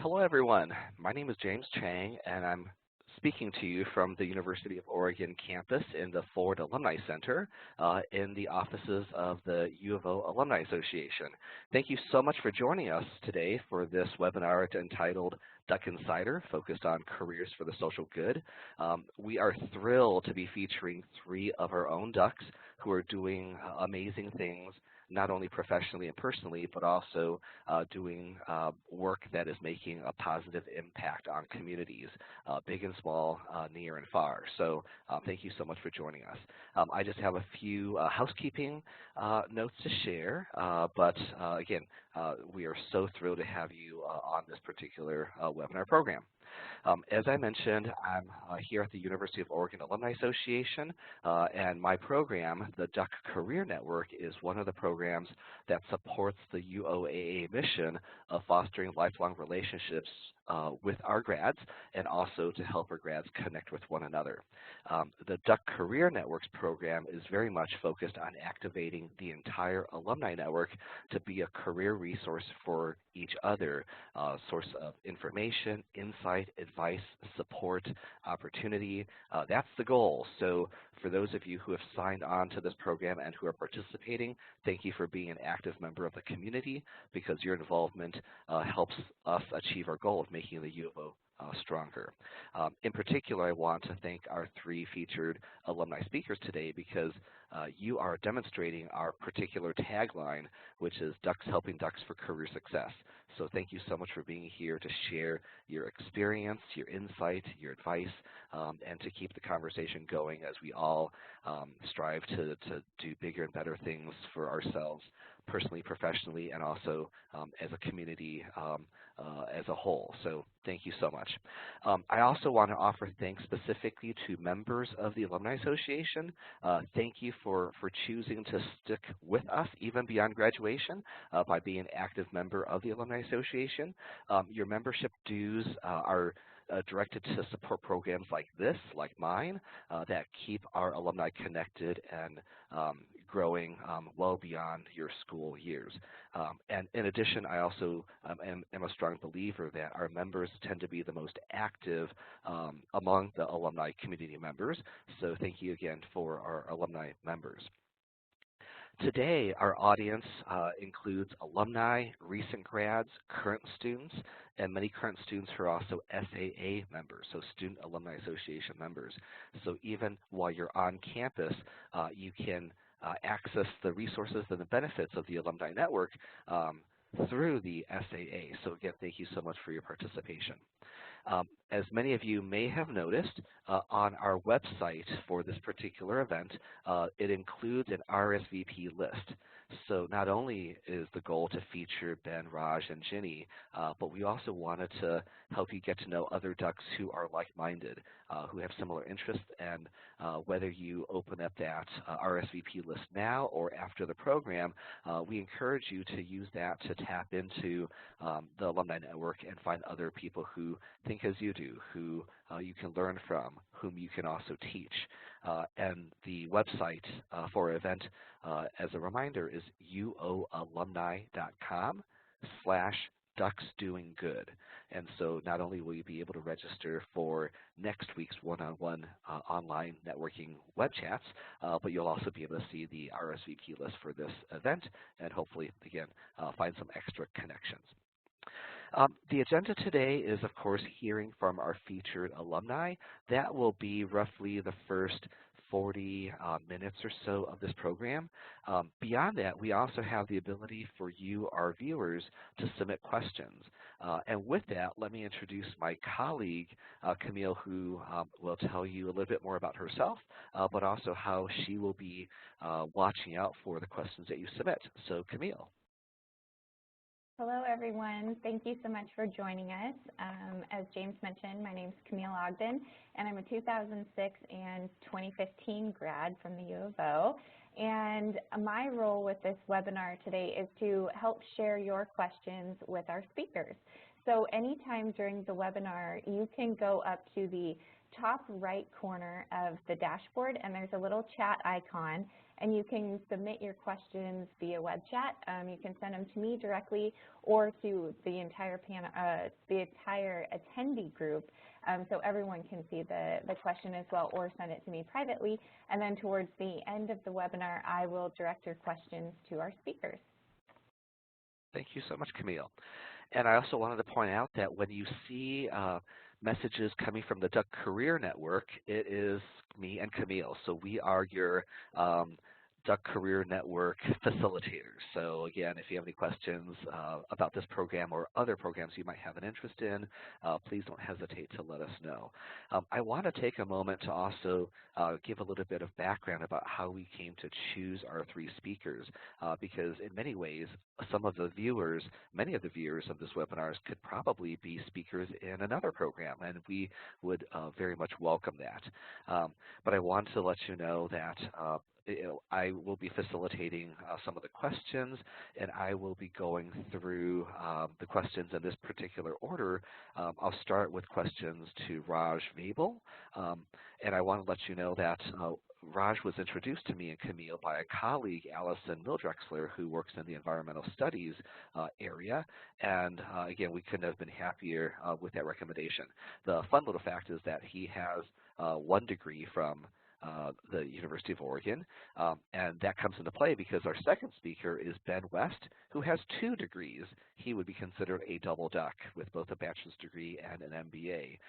Hello, everyone. My name is James Chang, and I'm speaking to you from the University of Oregon campus in the Ford Alumni Center in the offices of the U of O Alumni Association. Thank you so much for joining us today for this webinar entitled Duck Insider, focused on careers for the social good. We are thrilled to be featuring three of our own ducks who are doing amazing things, not only professionally and personally, but also doing work that is making a positive impact on communities, big and small, near and far. So thank you so much for joining us. I just have a few housekeeping notes to share, but again, we are so thrilled to have you on this particular webinar program. As I mentioned, I'm here at the University of Oregon Alumni Association, and my program, the Duck Career Network, is one of the programs that supports the UOAA mission of fostering lifelong relationships with our grads and also to help our grads connect with one another. The Duck Career Networks program is very much focused on activating the entire alumni network to be a career resource for each other, source of information, insight, advice, support, opportunity. That's the goal. So for those of you who have signed on to this program and who are participating, thank you for being an active member of the community, because your involvement helps us achieve our goal of making the U of O stronger. In particular, I want to thank our three featured alumni speakers today, because you are demonstrating our particular tagline, which is Ducks Helping Ducks for Career Success. So thank you so much for being here to share your experience, your insight, your advice, and to keep the conversation going as we all strive to do bigger and better things for ourselves, personally, professionally, and also as a community as a whole. So thank you so much. I also want to offer thanks specifically to members of the Alumni Association. Thank you for choosing to stick with us even beyond graduation by being an active member of the Alumni Association. Your membership dues are directed to support programs like this, like mine, that keep our alumni connected and growing well beyond your school years. And in addition, I also am a strong believer that our members tend to be the most active among the alumni community members. So thank you again for our alumni members. Today, our audience includes alumni, recent grads, current students, and many current students who are also SAA members, so Student Alumni Association members. So even while you're on campus, you can access the resources and the benefits of the alumni network through the SAA. So again, thank you so much for your participation. As many of you may have noticed, on our website for this particular event, it includes an RSVP list. So not only is the goal to feature Ben, Raj, and Ginny, but we also wanted to help you get to know other ducks who are like-minded, who have similar interests, and whether you open up that RSVP list now or after the program, we encourage you to use that to tap into the alumni network and find other people who think as you do, who you can learn from, whom you can also teach. And the website for our event, as a reminder, is uoalumni.com/ducksdoinggood. And so not only will you be able to register for next week's one-on-one online networking web chats, but you'll also be able to see the RSVP list for this event and hopefully, again, find some extra connections. The agenda today is, of course, hearing from our featured alumni. That will be roughly the first 40 minutes or so of this program. Beyond that, we also have the ability for you, our viewers, to submit questions. And with that, let me introduce my colleague, Camille, who will tell you a little bit more about herself, but also how she will be watching out for the questions that you submit. So, Camille. Hello, everyone. Thank you so much for joining us. As James mentioned, my name is Camille Ogden, and I'm a 2006 and 2015 grad from the U of O. And my role with this webinar today is to help share your questions with our speakers. So anytime during the webinar, you can go up to the top right corner of the dashboard, and there's a little chat icon. and you can submit your questions via web chat. You can send them to me directly or to the entire attendee group, so everyone can see the question as well, or send it to me privately. And then towards the end of the webinar, I will direct your questions to our speakers. Thank you so much, Camille. And I also wanted to point out that when you see messages coming from the Duck Career Network, it is me and Camille. So we are your Duck Career Network facilitators. So again, if you have any questions about this program or other programs you might have an interest in, please don't hesitate to let us know. I want to take a moment to also give a little bit of background about how we came to choose our 3 speakers, because in many ways, many of the viewers of this webinars could probably be speakers in another program, and we would very much welcome that. But I want to let you know that I will be facilitating some of the questions, and I will be going through the questions in this particular order. I'll start with questions to Raj Vabel, and I want to let you know that Raj was introduced to me and Camille by a colleague, Allison Mildrexler, who works in the environmental studies area. And again, we couldn't have been happier with that recommendation. The fun little fact is that he has 1 degree from the University of Oregon, and that comes into play because our second speaker is Ben West, who has 2 degrees. He would be considered a double duck with both a bachelor's degree and an MBA.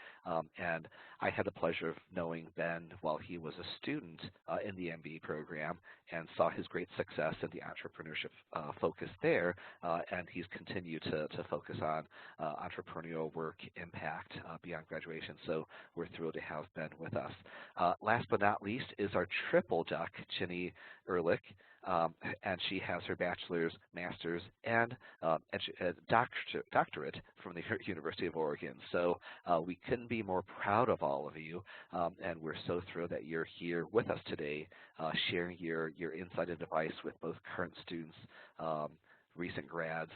And I had the pleasure of knowing Ben while he was a student in the MBA program and saw his great success in the entrepreneurship focus there, and he's continued to focus on entrepreneurial work impact beyond graduation. So we're thrilled to have Ben with us. Last but not least is our triple duck, Ginny Ehrlich, and she has her bachelor's, master's, and doctorate from the University of Oregon. So we couldn't be more proud of all of you, and we're so thrilled that you're here with us today, sharing your insight and advice with both current students, recent grads,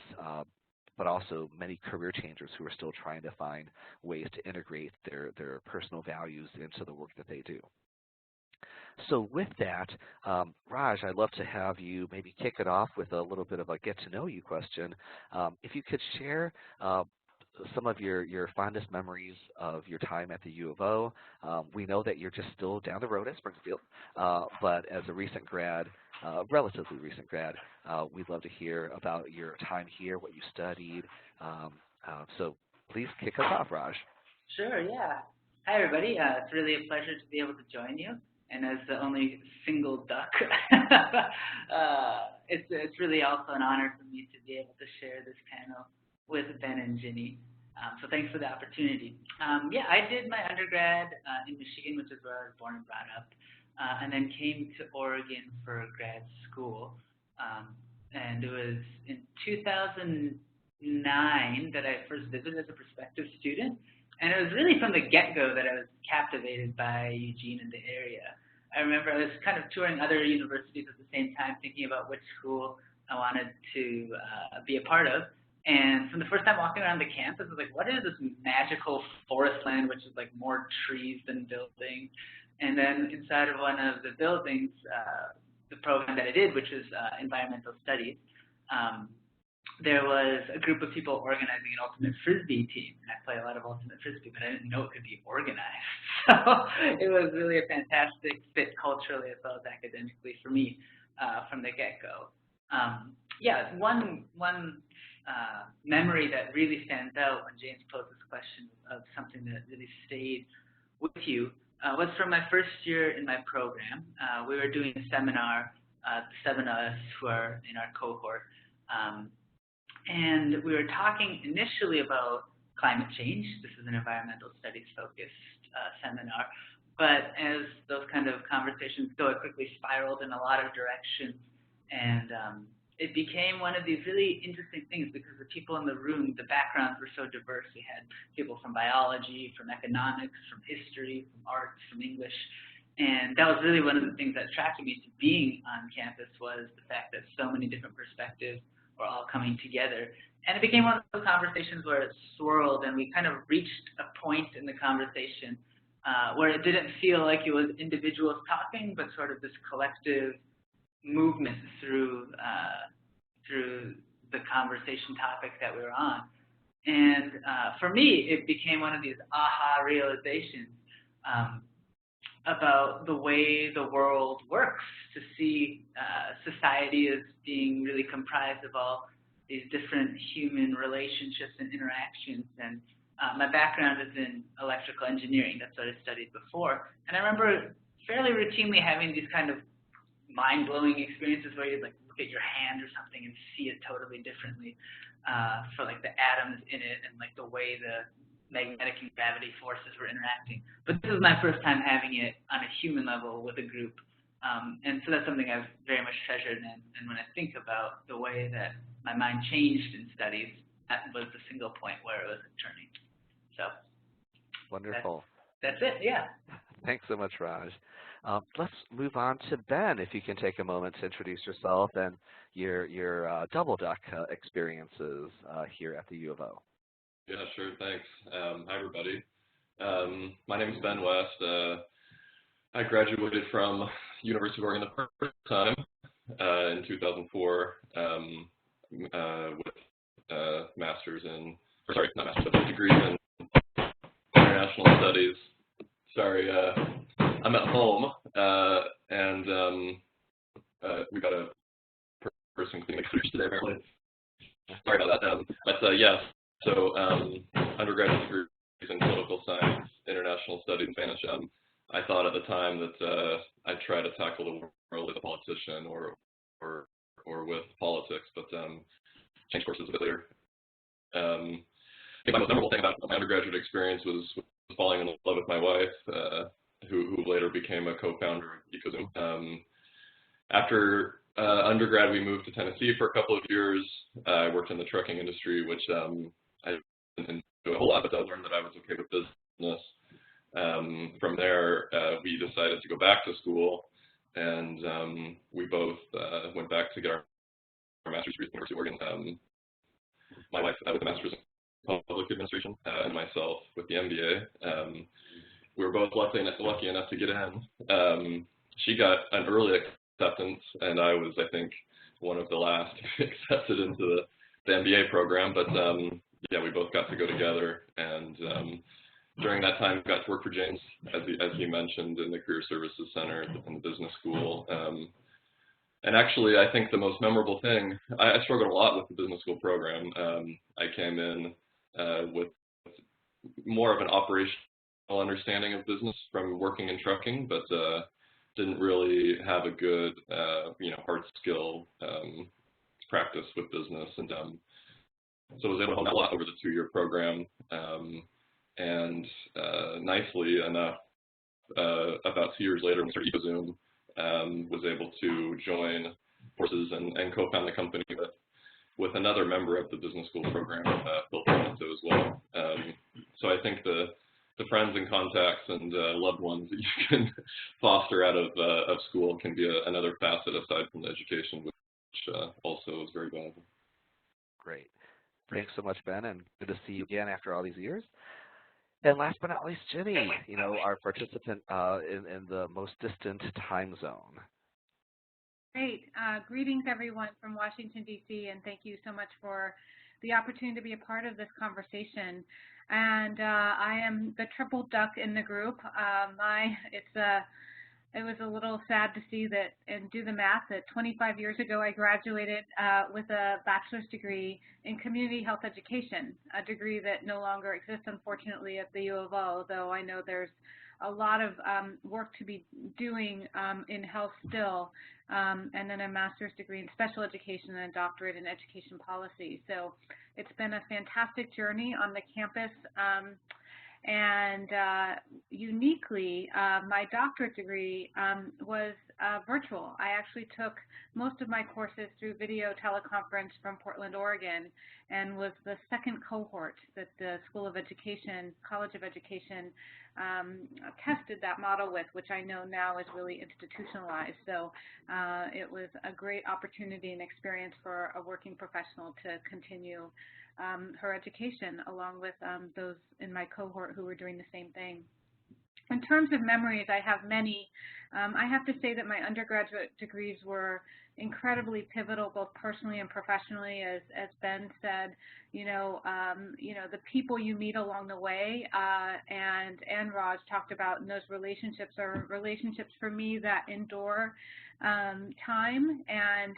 but also many career changers who are still trying to find ways to integrate their personal values into the work that they do. So with that, Raj, I'd love to have you maybe kick it off with a little bit of a get-to-know-you question. If you could share some of your fondest memories of your time at the U of O. We know that you're just still down the road at Springfield, but as a recent grad, relatively recent grad, we'd love to hear about your time here, what you studied. So please kick us off, Raj. Sure, yeah. Hi, everybody. It's really a pleasure to be able to join you. And as the only single duck, it's really also an honor for me to be able to share this panel with Ben and Ginny. So thanks for the opportunity. Yeah, I did my undergrad in Michigan, which is where I was born and brought up, and then came to Oregon for grad school. And it was in 2009 that I first visited as a prospective student. And it was really from the get-go that I was captivated by Eugene and the area. I remember I was kind of touring other universities at the same time, thinking about which school I wanted to be a part of. And from the first time walking around the campus, I was like, what is this magical forest land, which is like more trees than buildings? And then inside of one of the buildings, the program that I did, which was environmental studies, there was a group of people organizing an ultimate frisbee team, and I play a lot of ultimate frisbee, but I didn't know it could be organized. So it was really a fantastic fit culturally as well as academically for me from the get-go. Yeah, one memory that really stands out when James posed this question of something that really stayed with you was from my first year in my program. We were doing a seminar, the 7 of us who are in our cohort. And we were talking initially about climate change. This is an environmental studies focused seminar. But as those kind of conversations go, it quickly spiraled in a lot of directions. And it became one of these really interesting things because the people in the room, the backgrounds were so diverse. We had people from biology, from economics, from history, from arts, from English. And that was really one of the things that attracted me to being on campus was the fact that so many different perspectives were all coming together. And it became one of those conversations where it swirled and we kind of reached a point in the conversation where it didn't feel like it was individuals talking, but sort of this collective movement through the conversation topic that we were on. And for me, it became one of these aha realizations about the way the world works, to see society as being really comprised of all these different human relationships and interactions. And my background is in electrical engineering. That's what I studied before. And I remember fairly routinely having these kind of mind-blowing experiences where you'd like look at your hand or something and see it totally differently for like the atoms in it and like the way the magnetic and gravity forces were interacting. But this was my first time having it on a human level with a group. And so that's something I've very much treasured. And when I think about the way that my mind changed in studies, that was the single point where it was turning. So Wonderful. That's it, yeah. Thanks so much, Raj. Let's move on to Ben, if you can take a moment to introduce yourself and your double duck experiences here at the U of O. Yeah, sure, thanks. Hi, everybody. My name is Ben West. I graduated from University of Oregon the first time in 2004 with master's in, or sorry, not master's, but a degree in international studies. Sorry, I'm at home, and we got a person cleaning the computers today, apparently. Sorry about that. But yeah, so undergraduate degrees in political science, international studies, and Spanish. I thought at the time that I'd try to tackle the world as a politician or with politics, but changed courses a bit later. I think my most memorable thing about my undergraduate experience was falling in love with my wife, who later became a co-founder of EcoZoom. After undergrad, we moved to Tennessee for a couple of years. I worked in the trucking industry, which I didn't enjoy a whole lot, but I learned that I was okay with business. From there, we decided to go back to school, and we both went back to get our master's degree at the University of Oregon. My wife with a master's in public administration, and myself with the MBA. We were both lucky enough to get in. She got an early acceptance, and I was, I think, one of the last accepted into the MBA program. But yeah, we both got to go together, and during that time, got to work for James, as he mentioned, in the Career Services Center in the business school. And actually, I think the most memorable thing, I struggled a lot with the business school program. I came in with more of an operational understanding of business from working in trucking, but didn't really have a good, hard skill practice with business. And so I was able to learn a lot over the 2-year program. And nicely enough, about 2 years later, Mr. EcoZoom was able to join forces and co-found the company with another member of the business school program, Phil Pimento, as well. So I think the friends and contacts and loved ones that you can foster out of school can be another facet aside from the education, which also is very valuable. Great. Thanks so much, Ben, and good to see you again after all these years. And last but not least, Jenny, our participant in the most distant time zone. Great. Greetings, everyone, from Washington, D.C., and thank you so much for the opportunity to be a part of this conversation. And I am the triple duck in the group. It was a little sad to see that and do the math that 25 years ago I graduated with a bachelor's degree in community health education, a degree that no longer exists, unfortunately, at the U of O, though I know there's a lot of work to be doing in health still, and then a master's degree in special education and a doctorate in education policy. So it's been a fantastic journey on the campus. And uniquely, my doctorate degree was virtual. I actually took most of my courses through video teleconference from Portland, Oregon, and was the second cohort that the School of Education, College of Education, tested that model with, which I know now is really institutionalized. So it was a great opportunity and experience for a working professional to continue her education along with those in my cohort who were doing the same thing. In terms of memories, I have many. I have to say that my undergraduate degrees were incredibly pivotal, both personally and professionally. As Ben said, the people you meet along the way, and Raj talked about, and those relationships are relationships for me that endure time. And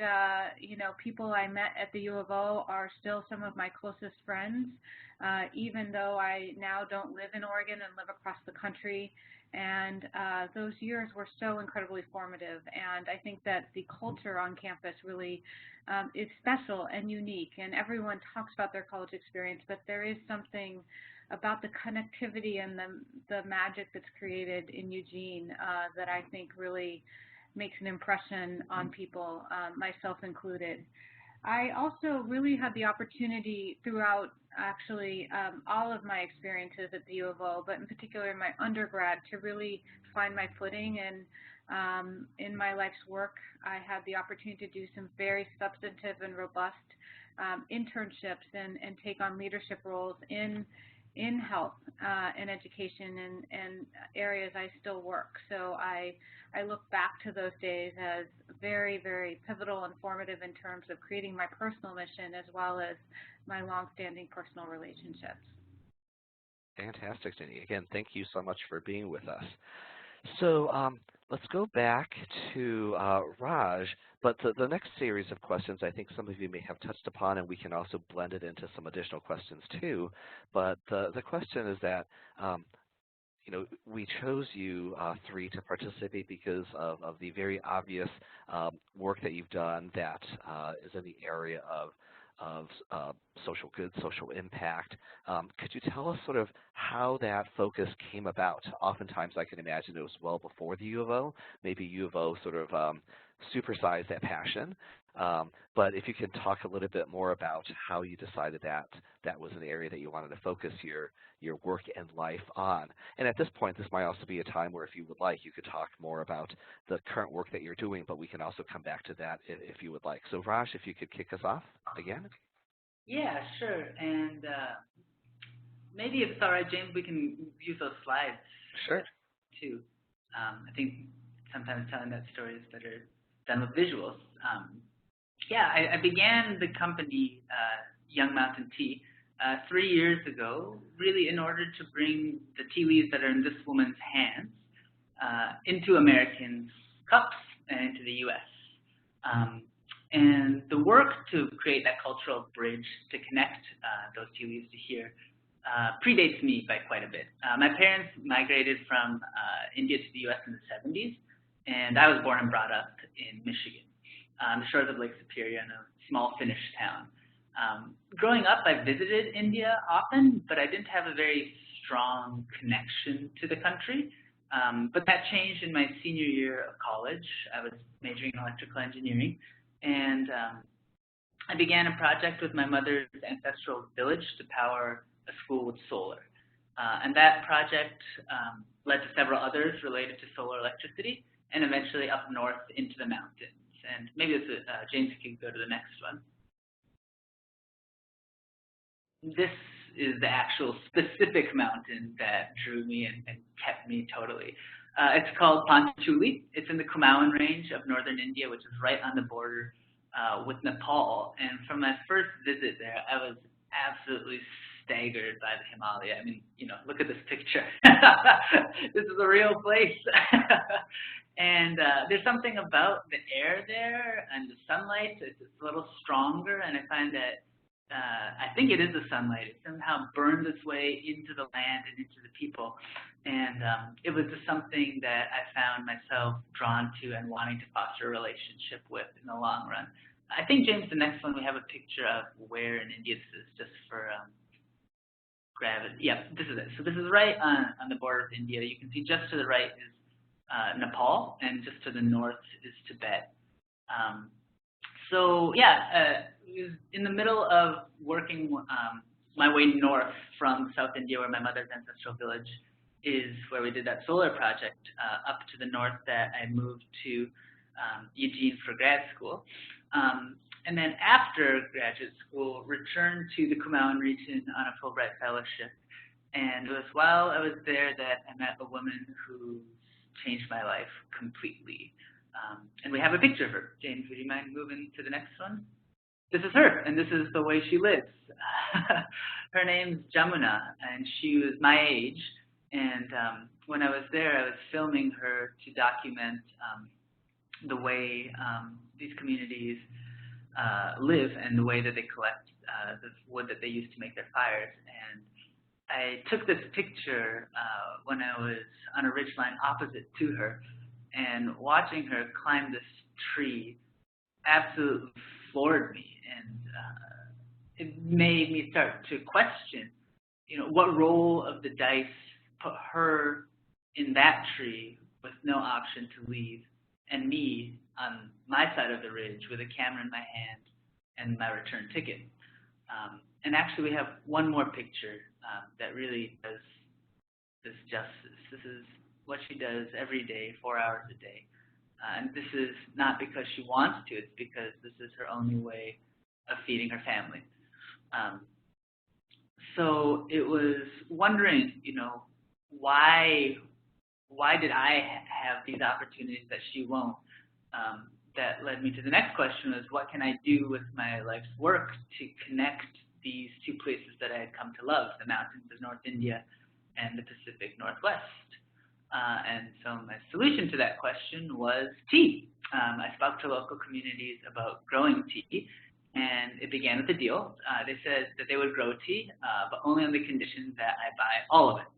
people I met at the U of O are still some of my closest friends, even though I now don't live in Oregon and live across the country. And those years were so incredibly formative. And I think that the culture on campus really is special and unique. And everyone talks about their college experience, but there is something about the connectivity and the magic that's created in Eugene that I think really makes an impression on people, myself included. I also really had the opportunity throughout actually all of my experiences at the U of O, but in particular in my undergrad, to really find my footing. And in my life's work, I had the opportunity to do some very substantive and robust internships and take on leadership roles in health and education and areas I still work. So I look back to those days as very, very pivotal and formative in terms of creating my personal mission as well as my long-standing personal relationships. Fantastic, Jenny. Again, thank you so much for being with us. So let's go back to Raj, but the next series of questions I think some of you may have touched upon, and we can also blend it into some additional questions too. But the question is that we chose you three to participate because of the very obvious work that you've done that is in the area of social good, social impact. Could you tell us sort of how that focus came about? Oftentimes I can imagine it was well before the U of O. Maybe U of O sort of supersized that passion. But if you can talk a little bit more about how you decided that was an area that you wanted to focus your work and life on. And at this point, this might also be a time where, if you would like, you could talk more about the current work that you're doing, but we can also come back to that if you would like. So Raj, if you could kick us off again. Yeah, sure. And maybe if it's all right, James, we can use those slides. Sure. Too. I think sometimes telling that story is better done with visuals. I began the company Young Mountain Tea 3 years ago, really in order to bring the tea leaves that are in this woman's hands into Americans' cups and into the U.S. And the work to create that cultural bridge to connect those tea leaves to here predates me by quite a bit. My parents migrated from India to the U.S. in the 70s, and I was born and brought up in Michigan, on the shores of Lake Superior in a small Finnish town. Growing up, I visited India often, but I didn't have a very strong connection to the country. But that changed in my senior year of college. I was majoring in electrical engineering, and I began a project with my mother's ancestral village to power a school with solar. And that project led to several others related to solar electricity, and eventually up north into the mountains. And maybe James could go to the next one. This is the actual specific mountain that drew me and kept me totally. It's called Panchachuli. It's in the Kumaon range of northern India, which is right on the border with Nepal. And from my first visit there, I was absolutely staggered by the Himalaya. I mean, look at this picture. This is a real place. And there's something about the air there and the sunlight. It's a little stronger, and I find that I think it is the sunlight. It somehow burned its way into the land and into the people. And it was just something that I found myself drawn to and wanting to foster a relationship with in the long run. I think, James, the next one we have a picture of where in India this is, just for gravity. Yeah, this is it. So this is right on the border of India. You can see just to the right is Nepal, and just to the north is Tibet. In the middle of working my way north from South India, where my mother's ancestral village is, where we did that solar project, up to the north that I moved to Eugene for grad school. And then after graduate school, returned to the Kumaon region on a Fulbright fellowship And it was while I was there that I met a woman who changed my life completely. And we have a picture of her. James, would you mind moving to the next one? This is her, and this is the way she lives. Her name's Jamuna, and she was my age. And when I was there, I was filming her to document the way these communities live and the way that they collect the wood that they use to make their fires. And I took this picture when I was on a ridgeline opposite to her, and watching her climb this tree absolutely floored me, and it made me start to question, what roll of the dice put her in that tree with no option to leave, and me on my side of the ridge with a camera in my hand and my return ticket. And actually, we have one more picture that really does this justice. This is what she does every day, 4 hours a day. And this is not because she wants to, it's because this is her only way of feeding her family. So it was wondering, why did I have these opportunities that she won't? That led me to the next question, was what can I do with my life's work to connect these two places that I had come to love, the mountains of North India and the Pacific Northwest? And so my solution to that question was tea. I spoke to local communities about growing tea, and it began with a deal. They said that they would grow tea, but only on the condition that I buy all of it.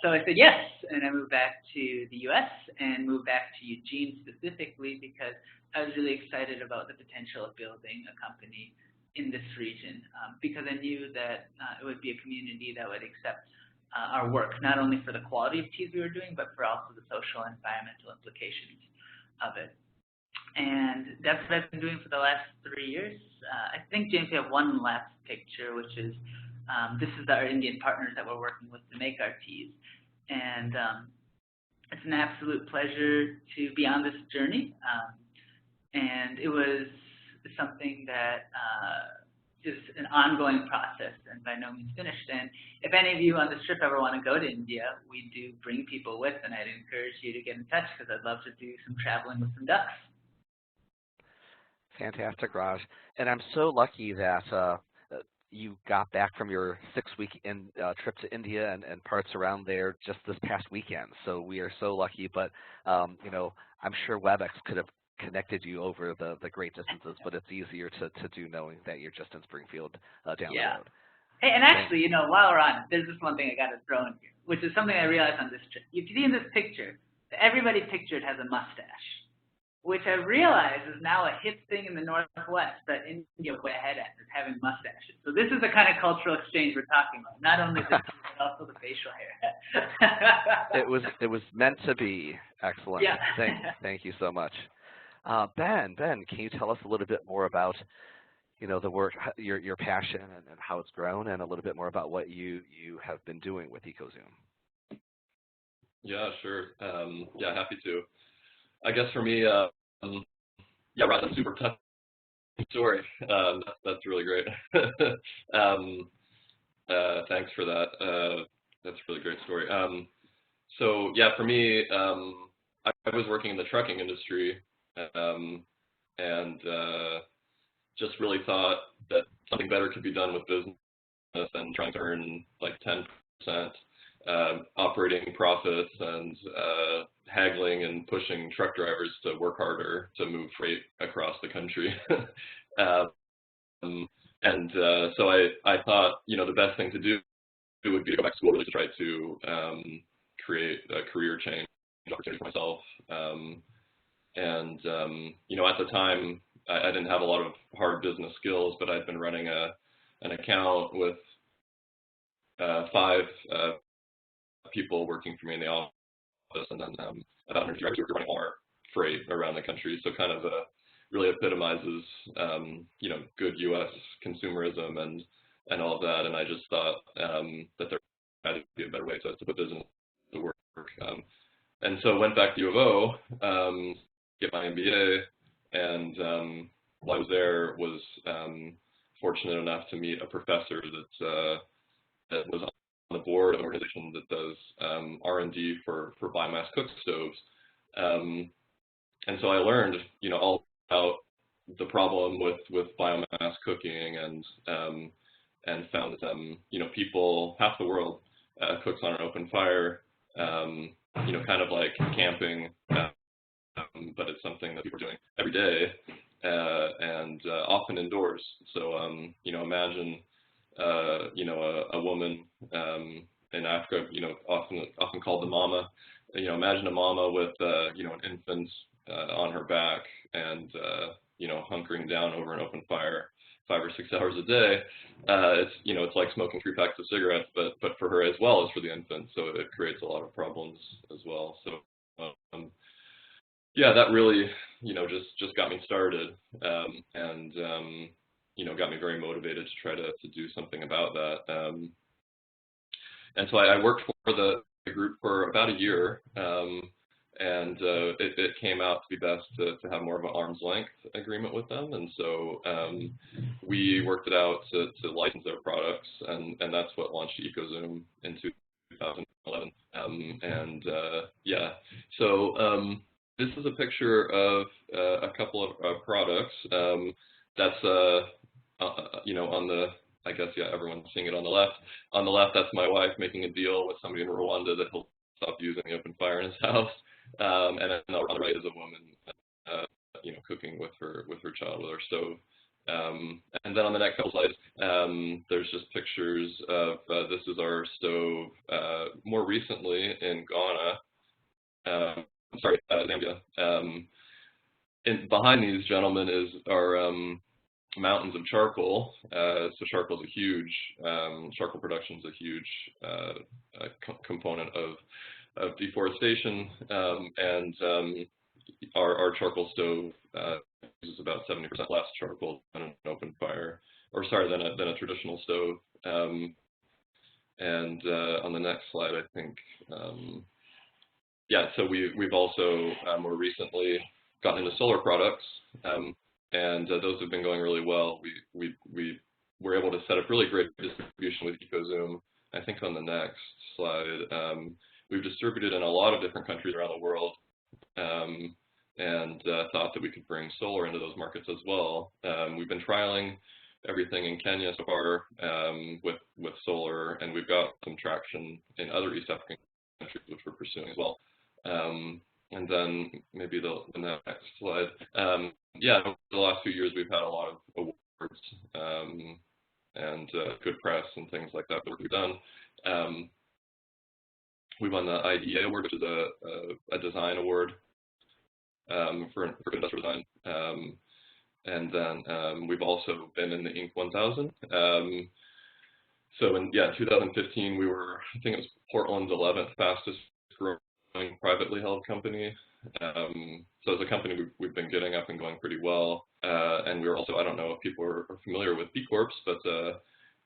So I said yes, and I moved back to the U.S. and moved back to Eugene specifically because I was really excited about the potential of building a company in this region because I knew that it would be a community that would accept our work, not only for the quality of teas we were doing, but for also the social and environmental implications of it. And that's what I've been doing for the last 3 years. I think, James, we have one last picture, which is this is our Indian partners that we're working with to make our teas. And it's an absolute pleasure to be on this journey. And it was something that is an ongoing process and by no means finished. And if any of you on this trip ever want to go to India, we do bring people with, and I'd encourage you to get in touch because I'd love to do some traveling with some ducks. Fantastic, Raj. And I'm so lucky that you got back from your 6-week trip to India and parts around there just this past weekend. So we are so lucky, but I'm sure WebEx could have connected you over the great distances, but it's easier to do knowing that you're just in Springfield down the road. Hey, and actually, while we're on it, there's this one thing I got to throw in here, which is something I realized on this trip. You see in this picture, everybody pictured has a mustache, which I realize is now a hip thing in the Northwest that India way ahead at, is having mustaches. So this is the kind of cultural exchange we're talking about, not only the but also the facial hair. It was meant to be. Excellent. Yeah. Thank you so much. Ben, can you tell us a little bit more about, the work, your passion and how it's grown, and a little bit more about what you have been doing with EcoZoom? Yeah, sure. Happy to. I guess for me, Raj, that's a super tough story. That's really great. Thanks for that. That's a really great story. So yeah, for me, I was working in the trucking industry. And just really thought that something better could be done with business than trying to earn like 10% operating profits and haggling and pushing truck drivers to work harder to move freight across the country. So I thought, the best thing to do would be to go back to school, really to try to create a career change opportunity for myself. At the time, I didn't have a lot of hard business skills, but I'd been running an account with 5 people working for me in the office, and then about 100 drivers who were running more freight around the country. So kind of really epitomizes, good U.S. consumerism and all of that. And I just thought that there had to be a better way to put business to work. And so went back to U of O, get my MBA, and while I was there, was fortunate enough to meet a professor was on the board of an organization that does R&D for biomass cook stoves. And so I learned, all about the problem with biomass cooking, and found that people, half the world cooks on an open fire, kind of like camping, but it's something that people are doing every day, and often indoors. So imagine a woman in Africa, often called the mama. Imagine a mama with an infant on her back, and hunkering down over an open fire 5 or 6 hours a day. It's like smoking 3 packs of cigarettes, but for her as well as for the infant. So it creates a lot of problems as well. So that really just got me started, and got me very motivated to try to do something about that. And so I worked for the group for about a year. And it came out to be best to have more of an arm's length agreement with them. And so we worked it out to license their products, and that's what launched EcoZoom in 2011. So this is a picture of a couple of products. That's on the, I guess, everyone's seeing it on the left. On the left, that's my wife making a deal with somebody in Rwanda that he'll stop using the open fire in his house. And then on the right is a woman, cooking with her child with her stove. And then on the next couple slides, there's just pictures of this is our stove more recently in Ghana. Zambia. And behind these gentlemen are mountains of charcoal. So charcoal is a huge charcoal production is a huge component of deforestation, and our charcoal stove uses about 70% less charcoal than an open fire, than a traditional stove. And on the next slide, I think, so we've also more recently gotten into solar products, and those have been going really well. We were able to set up really great distribution with EcoZoom. I think on the next slide. We've distributed in a lot of different countries around the world, and thought that we could bring solar into those markets as well. We've been trialing everything in Kenya so far with solar, and we've got some traction in other East African countries, which we're pursuing as well. And then maybe the next slide. Over the last few years, we've had a lot of awards and good press and things like that we've done. We won the IDEA award, which is a design award for industrial design. And then we've also been in the Inc. 1000. So in 2015, we were, I think it was Portland's 11th fastest growing privately held company. So as a company, we've been getting up and going pretty well. And we're also, I don't know if people are familiar with B Corps, but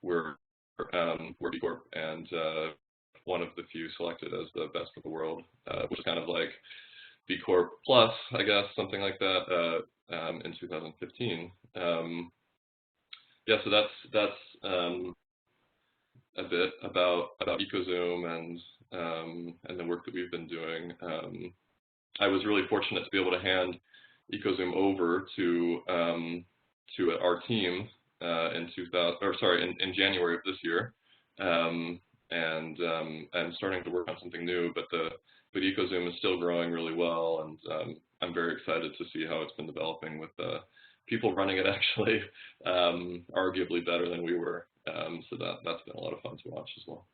we're B Corp, and one of the few selected as the best of the world, which is kind of like B Corp Plus, I guess, something like that, in 2015. So that's a bit about EcoZoom and the work that we've been doing. I was really fortunate to be able to hand EcoZoom over to our team in January of this year. And I'm starting to work on something new, but EcoZoom is still growing really well, and I'm very excited to see how it's been developing with people running it actually arguably better than we were. So that's been a lot of fun to watch as well.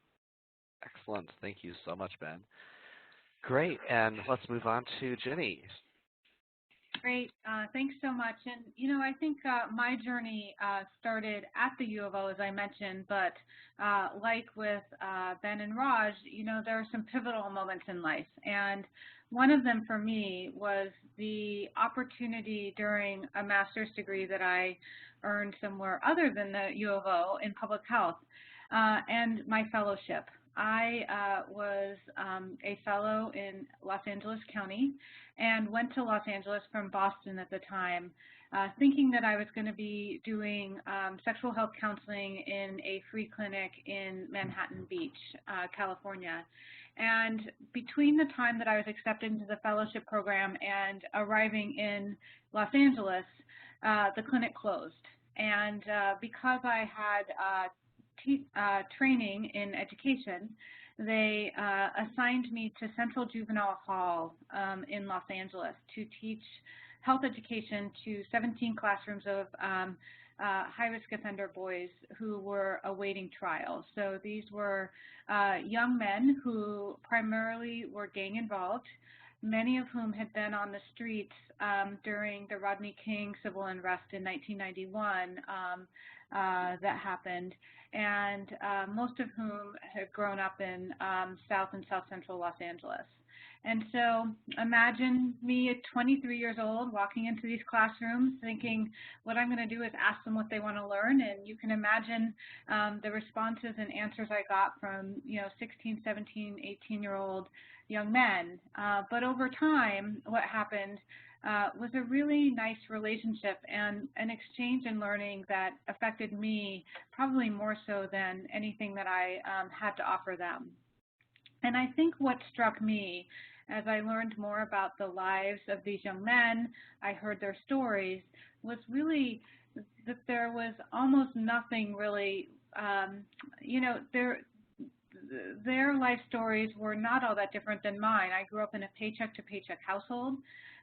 Excellent. Thank you so much, Ben. Great. And let's move on to Jenny. Great. Thanks so much. And, I think my journey started at the U of O, as I mentioned, but like with Ben and Raj, there are some pivotal moments in life. And one of them for me was the opportunity during a master's degree that I earned somewhere other than the U of O in public health, and my fellowship. I was a fellow in Los Angeles County and went to Los Angeles from Boston at the time thinking that I was going to be doing sexual health counseling in a free clinic in Manhattan Beach, California. And between the time that I was accepted into the fellowship program and arriving in Los Angeles, the clinic closed. And because I had training in education, they assigned me to Central Juvenile Hall in Los Angeles to teach health education to 17 classrooms of high-risk offender boys who were awaiting trial. So these were young men who primarily were gang involved, many of whom had been on the streets during the Rodney King civil unrest in 1991 that happened, and most of whom had grown up in South and South Central Los Angeles. And so imagine me at 23 years old walking into these classrooms thinking what I'm going to do is ask them what they want to learn, and you can imagine the responses and answers I got from 16, 17, 18-year-old young men. But over time, what happened was a really nice relationship and an exchange in learning that affected me probably more so than anything that I had to offer them. And I think what struck me as I learned more about the lives of these young men, I heard their stories, was really that there was almost nothing really, their life stories were not all that different than mine. I grew up in a paycheck-to-paycheck household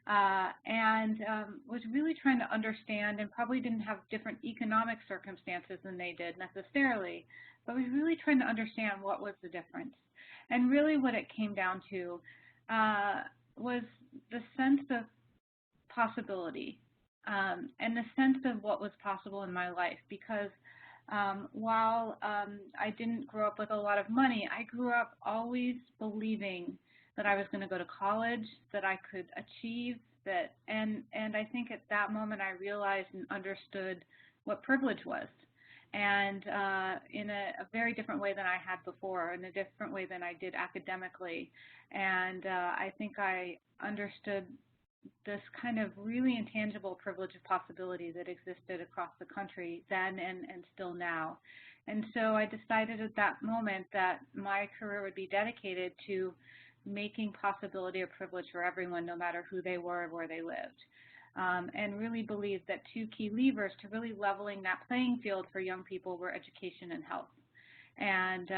and was really trying to understand, and probably didn't have different economic circumstances than they did necessarily, but was really trying to understand what was the difference. And really what it came down to was the sense of possibility and the sense of what was possible in my life, because while I didn't grow up with a lot of money, I grew up always believing that I was going to go to college, that I could achieve that, and I think at that moment I realized and understood what privilege was, and in a very different way than I had before, in a different way than I did academically. And I think I understood this kind of really intangible privilege of possibility that existed across the country then and still now. And so I decided at that moment that my career would be dedicated to making possibility a privilege for everyone, no matter who they were or where they lived. And really believed that two key levers to really leveling that playing field for young people were education and health. And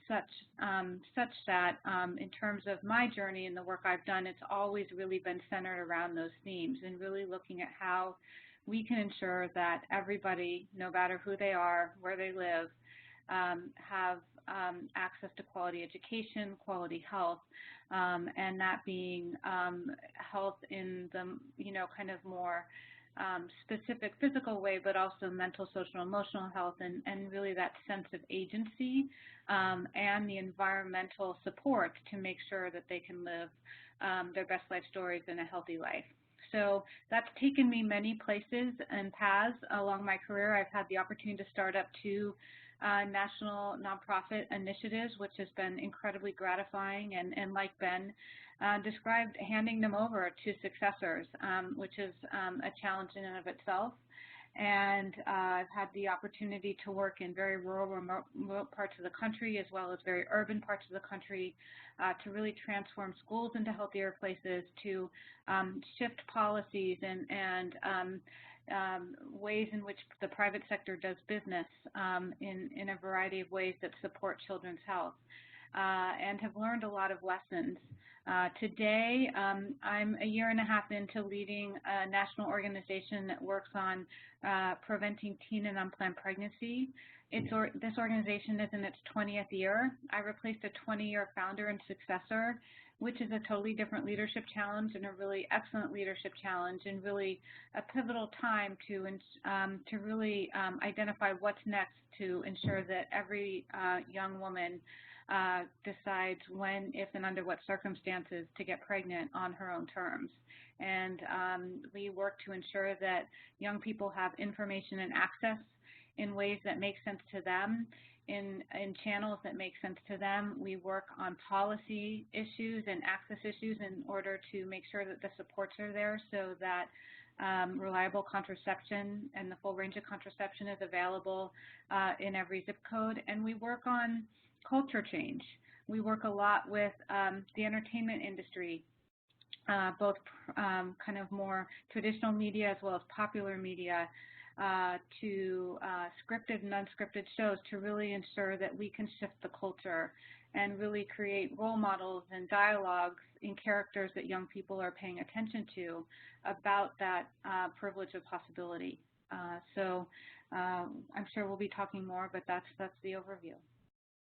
such that in terms of my journey and the work I've done, it's always really been centered around those themes and really looking at how we can ensure that everybody, no matter who they are, where they live, have access to quality education, quality health, and that being health in the kind of more specific physical way, but also mental, social, emotional health, and really that sense of agency and the environmental support to make sure that they can live their best life stories in a healthy life. So that's taken me many places and paths along my career. I've had the opportunity to start up two national nonprofit initiatives, which has been incredibly gratifying, and like Ben described, handing them over to successors, which is a challenge in and of itself. And I've had the opportunity to work in very rural, remote parts of the country, as well as very urban parts of the country, to really transform schools into healthier places, to shift policies and ways in which the private sector does business in a variety of ways that support children's health, and have learned a lot of lessons. Today, I'm a year and a half into leading a national organization that works on preventing teen and unplanned pregnancy. This organization is in its 20th year. I replaced a 20-year founder and successor, which is a totally different leadership challenge and a really excellent leadership challenge, and really a pivotal time to really identify what's next to ensure that every young woman decides when, if, and under what circumstances to get pregnant on her own terms. And we work to ensure that young people have information and access in ways that make sense to them, in channels that make sense to them. We work on policy issues and access issues in order to make sure that the supports are there so that reliable contraception, and the full range of contraception is available in every zip code. And we work on culture change. We work a lot with the entertainment industry, both kind of more traditional media as well as popular media, to scripted and unscripted shows, to really ensure that we can shift the culture and really create role models and dialogues in characters that young people are paying attention to about that privilege of possibility. So I'm sure we'll be talking more, but that's the overview.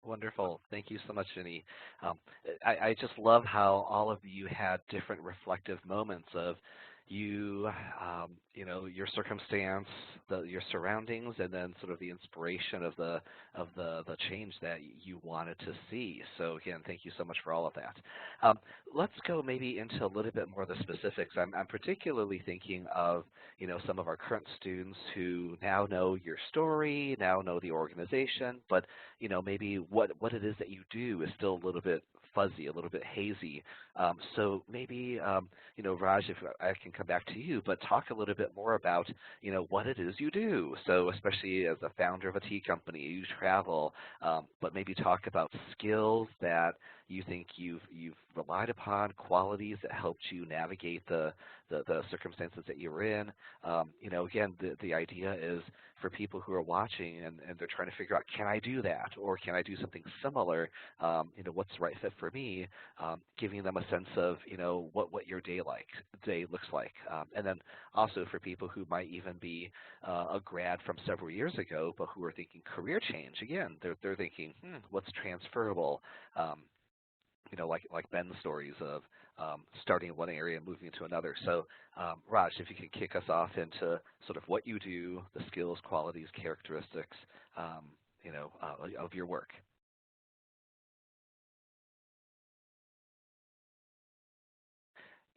Wonderful. Thank you so much, Jenny. I just love how all of you had different reflective moments of you, your circumstance, your surroundings, and then sort of the inspiration of the change that you wanted to see. So again, thank you so much for all of that. Let's go maybe into a little bit more of the specifics. I'm particularly thinking of some of our current students who now know your story, now know the organization, but maybe what it is that you do is still a little bit fuzzy, a little bit hazy. So maybe, Raj, if I can come back to you, but talk a little bit more about, what it is you do. So especially as a founder of a tea company, you travel, but maybe talk about skills that you think you've relied upon, qualities that helped you navigate the circumstances that you were in. Again, the idea is for people who are watching and they're trying to figure out, can I do that, or can I do something similar? What's the right fit for me? Giving them a sense of what your day looks like, and then also for people who might even be a grad from several years ago, but who are thinking career change. Again, they're thinking, what's transferable? Like Ben's stories of starting in one area and moving into another. So, Raj, if you could kick us off into sort of what you do, the skills, qualities, characteristics, of your work.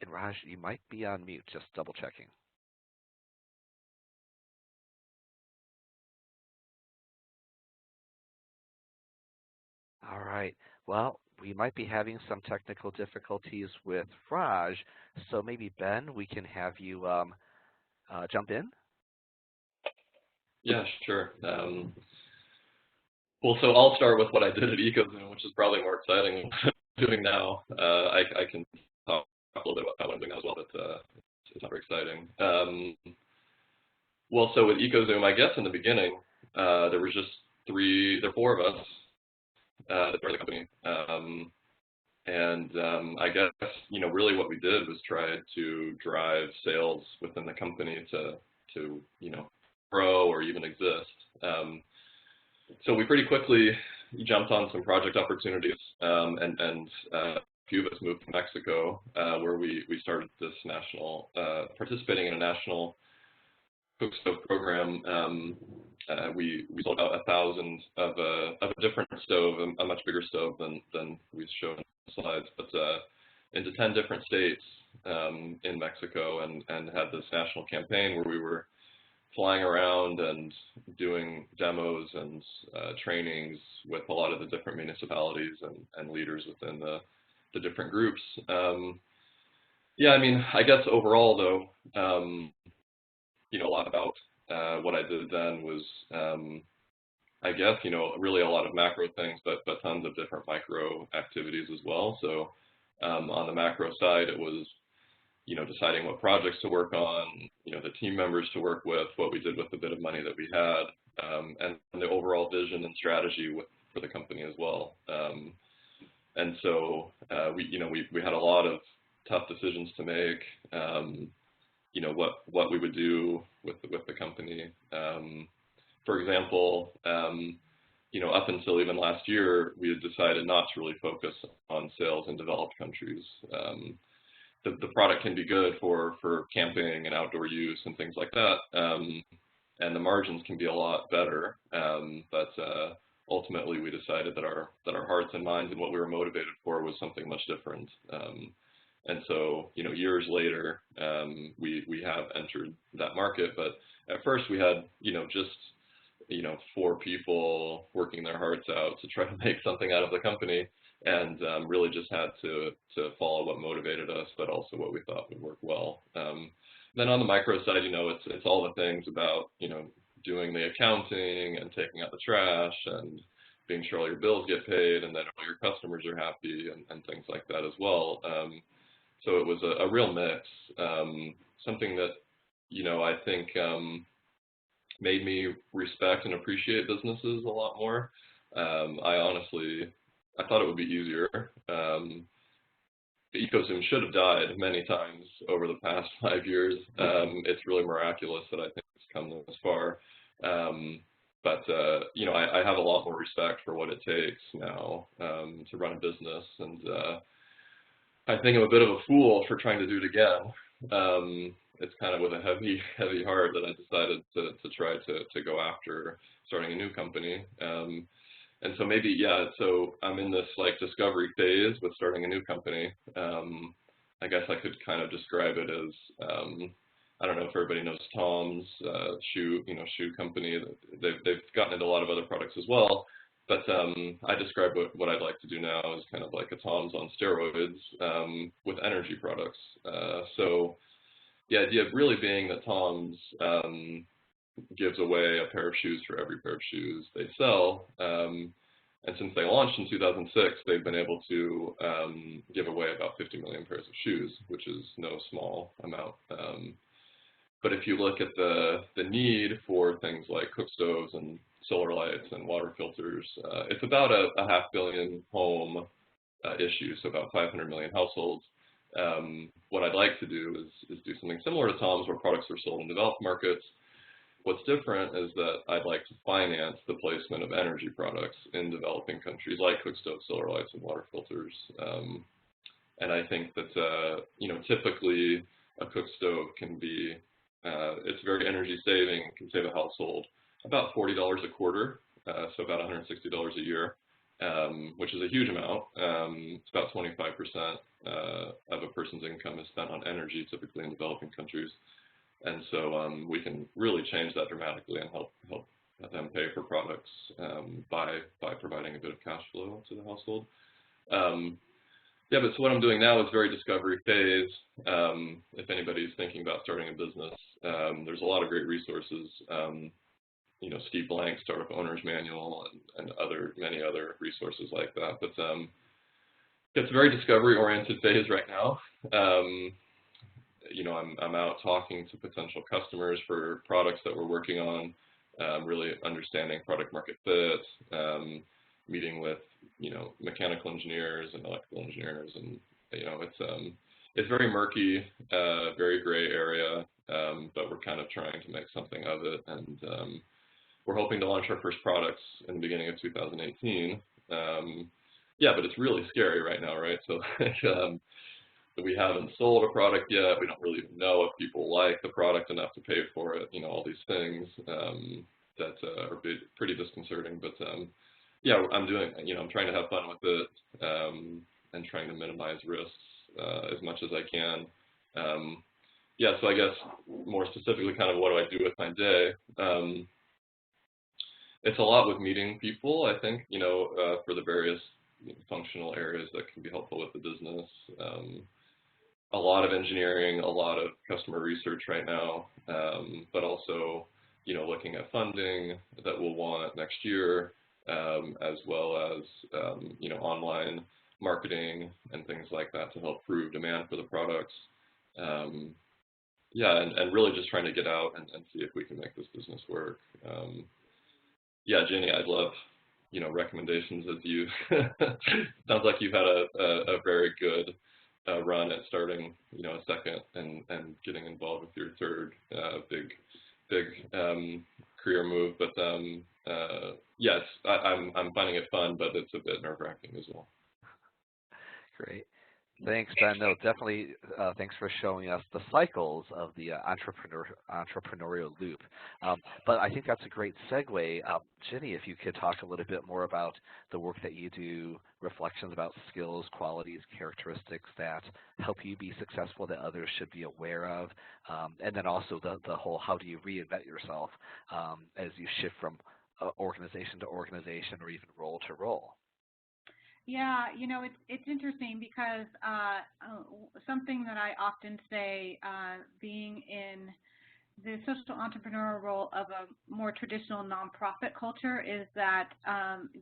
And Raj, you might be on mute, just double checking. All right. Well, we might be having some technical difficulties with Raj, so maybe Ben, we can have you jump in. Yeah, sure. Well, so I'll start with what I did at EcoZoom, which is probably more exciting than what I'm doing now. I can talk a little bit about what I'm doing now as well, but it's not very exciting. Well, so with EcoZoom, I guess in the beginning, there were four of us that started the company. I guess, really what we did was try to drive sales within the company to grow or even exist. So we pretty quickly jumped on some project opportunities, and a few of us moved to Mexico, where we started this participating in a national cook stove program. We sold out 1,000 of a different stove, a much bigger stove than we showed in the slides, but into 10 different states in Mexico, and had this national campaign where we were flying around and doing demos and trainings with a lot of the different municipalities and leaders within the different groups. Yeah, I mean, I guess overall though, a lot about what I did then was, I guess, really a lot of macro things, but tons of different micro activities as well. So on the macro side, it was, deciding what projects to work on, the team members to work with, what we did with the bit of money that we had, and the overall vision and strategy for the company as well. And so we had a lot of tough decisions to make. What we would do with the company. For example, up until even last year, we had decided not to really focus on sales in developed countries. The product can be good for camping and outdoor use and things like that, and the margins can be a lot better. But ultimately, we decided that our hearts and minds and what we were motivated for was something much different. And so, years later, we have entered that market. But at first, we had, just 4 people working their hearts out to try to make something out of the company, and really just had to follow what motivated us, but also what we thought would work well. Then on the micro side, it's all the things about, doing the accounting and taking out the trash and being sure all your bills get paid and that all your customers are happy and things like that as well. So it was a real mix, something that, I think made me respect and appreciate businesses a lot more. I thought it would be easier. The ecosystem should have died many times over the past 5 years. It's really miraculous that I think it's come this far. But I have a lot more respect for what it takes now to run a business, and I think I'm a bit of a fool for trying to do it again. It's kind of with a heavy heart that I decided to try to go after starting a new company. And so so I'm in this like discovery phase with starting a new company. I guess I could kind of describe it as, I don't know if everybody knows Tom's shoe company. They've gotten into a lot of other products as well. But I describe what I'd like to do now as kind of like a Tom's on steroids with energy products. So the idea really being that Tom's gives away a pair of shoes for every pair of shoes they sell. And since they launched in 2006, they've been able to give away about 50 million pairs of shoes, which is no small amount. But if you look at the need for things like cook stoves and solar lights and water filters, it's about a 500 million home issue, so about 500 million households. What I'd like to do is do something similar to Tom's, where products are sold in developed markets. What's different is that I'd like to finance the placement of energy products in developing countries like cook stoves, solar lights, and water filters. And I think that, typically a cook stove can be, it's very energy saving, it can save a household about $40 a quarter, so about $160 a year, which is a huge amount. It's about 25% of a person's income is spent on energy, typically in developing countries. And so we can really change that dramatically and help them pay for products by providing a bit of cash flow to the household. But so what I'm doing now is very discovery phase. If anybody's thinking about starting a business, there's a lot of great resources. Steve Blank, Startup Owner's Manual, and many other resources like that. But it's a very discovery-oriented phase right now. I'm out talking to potential customers for products that we're working on, really understanding product market fit, meeting with, mechanical engineers and electrical engineers, and, it's very murky, very gray area, but we're kind of trying to make something of it, and we're hoping to launch our first products in the beginning of 2018. But it's really scary right now, right? So we haven't sold a product yet. We don't really even know if people like the product enough to pay for it. All these things that are pretty disconcerting. But I'm doing. I'm trying to have fun with it and trying to minimize risks as much as I can. So I guess more specifically, kind of what do I do with my day? It's a lot with meeting people, I think. For the various functional areas that can be helpful with the business. A lot of engineering, a lot of customer research right now, but also, looking at funding that we'll want next year, as well as, online marketing and things like that to help prove demand for the products. And really just trying to get out and see if we can make this business work. Jenny, I'd love, recommendations as you. Sounds like you've had a very good run at starting, a second and getting involved with your third big career move. But yes, I'm finding it fun, but it's a bit nerve-wracking as well. Great. Thanks, Ben. No, definitely thanks for showing us the cycles of the entrepreneurial loop. But I think that's a great segue. Jenny, if you could talk a little bit more about the work that you do, reflections about skills, qualities, characteristics that help you be successful that others should be aware of, and then also the whole how do you reinvent yourself as you shift from organization to organization or even role to role. Yeah, you know, it's interesting because something that I often say, being in the social entrepreneurial role of a more traditional nonprofit culture, is that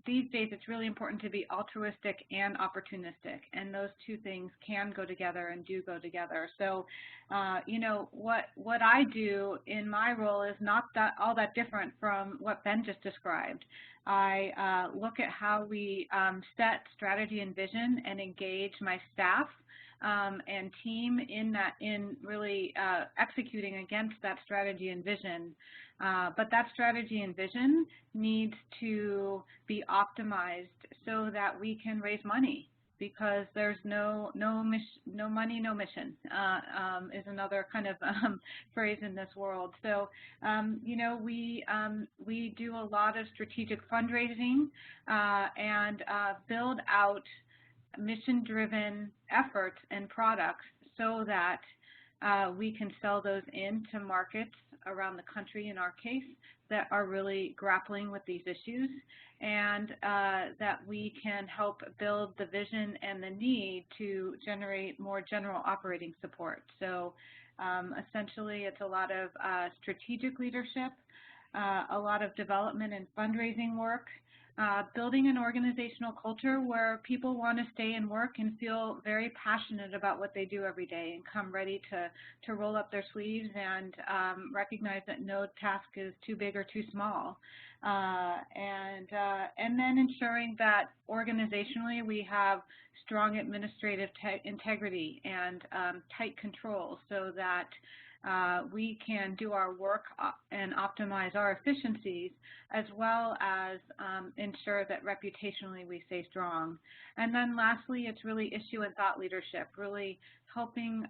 these days it's really important to be altruistic and opportunistic, and those two things can go together and do go together. So, you know, what I do in my role is not that all that different from what Ben just described. I look at how we set strategy and vision and engage my staff and team in really executing against that strategy and vision. But that strategy and vision needs to be optimized so that we can raise money, because there's no money, no mission is another kind of phrase in this world. So, you know, we do a lot of strategic fundraising and build out mission-driven efforts and products so that we can sell those into markets around the country, in our case, that are really grappling with these issues, and that we can help build the vision and the need to generate more general operating support. So essentially, it's a lot of strategic leadership, a lot of development and fundraising work, building an organizational culture where people want to stay and work and feel very passionate about what they do every day and come ready to roll up their sleeves and recognize that no task is too big or too small. And then ensuring that organizationally we have strong administrative integrity and tight control so that we can do our work and optimize our efficiencies, as well as ensure that reputationally we stay strong. And then lastly, it's really issue and thought leadership, really helping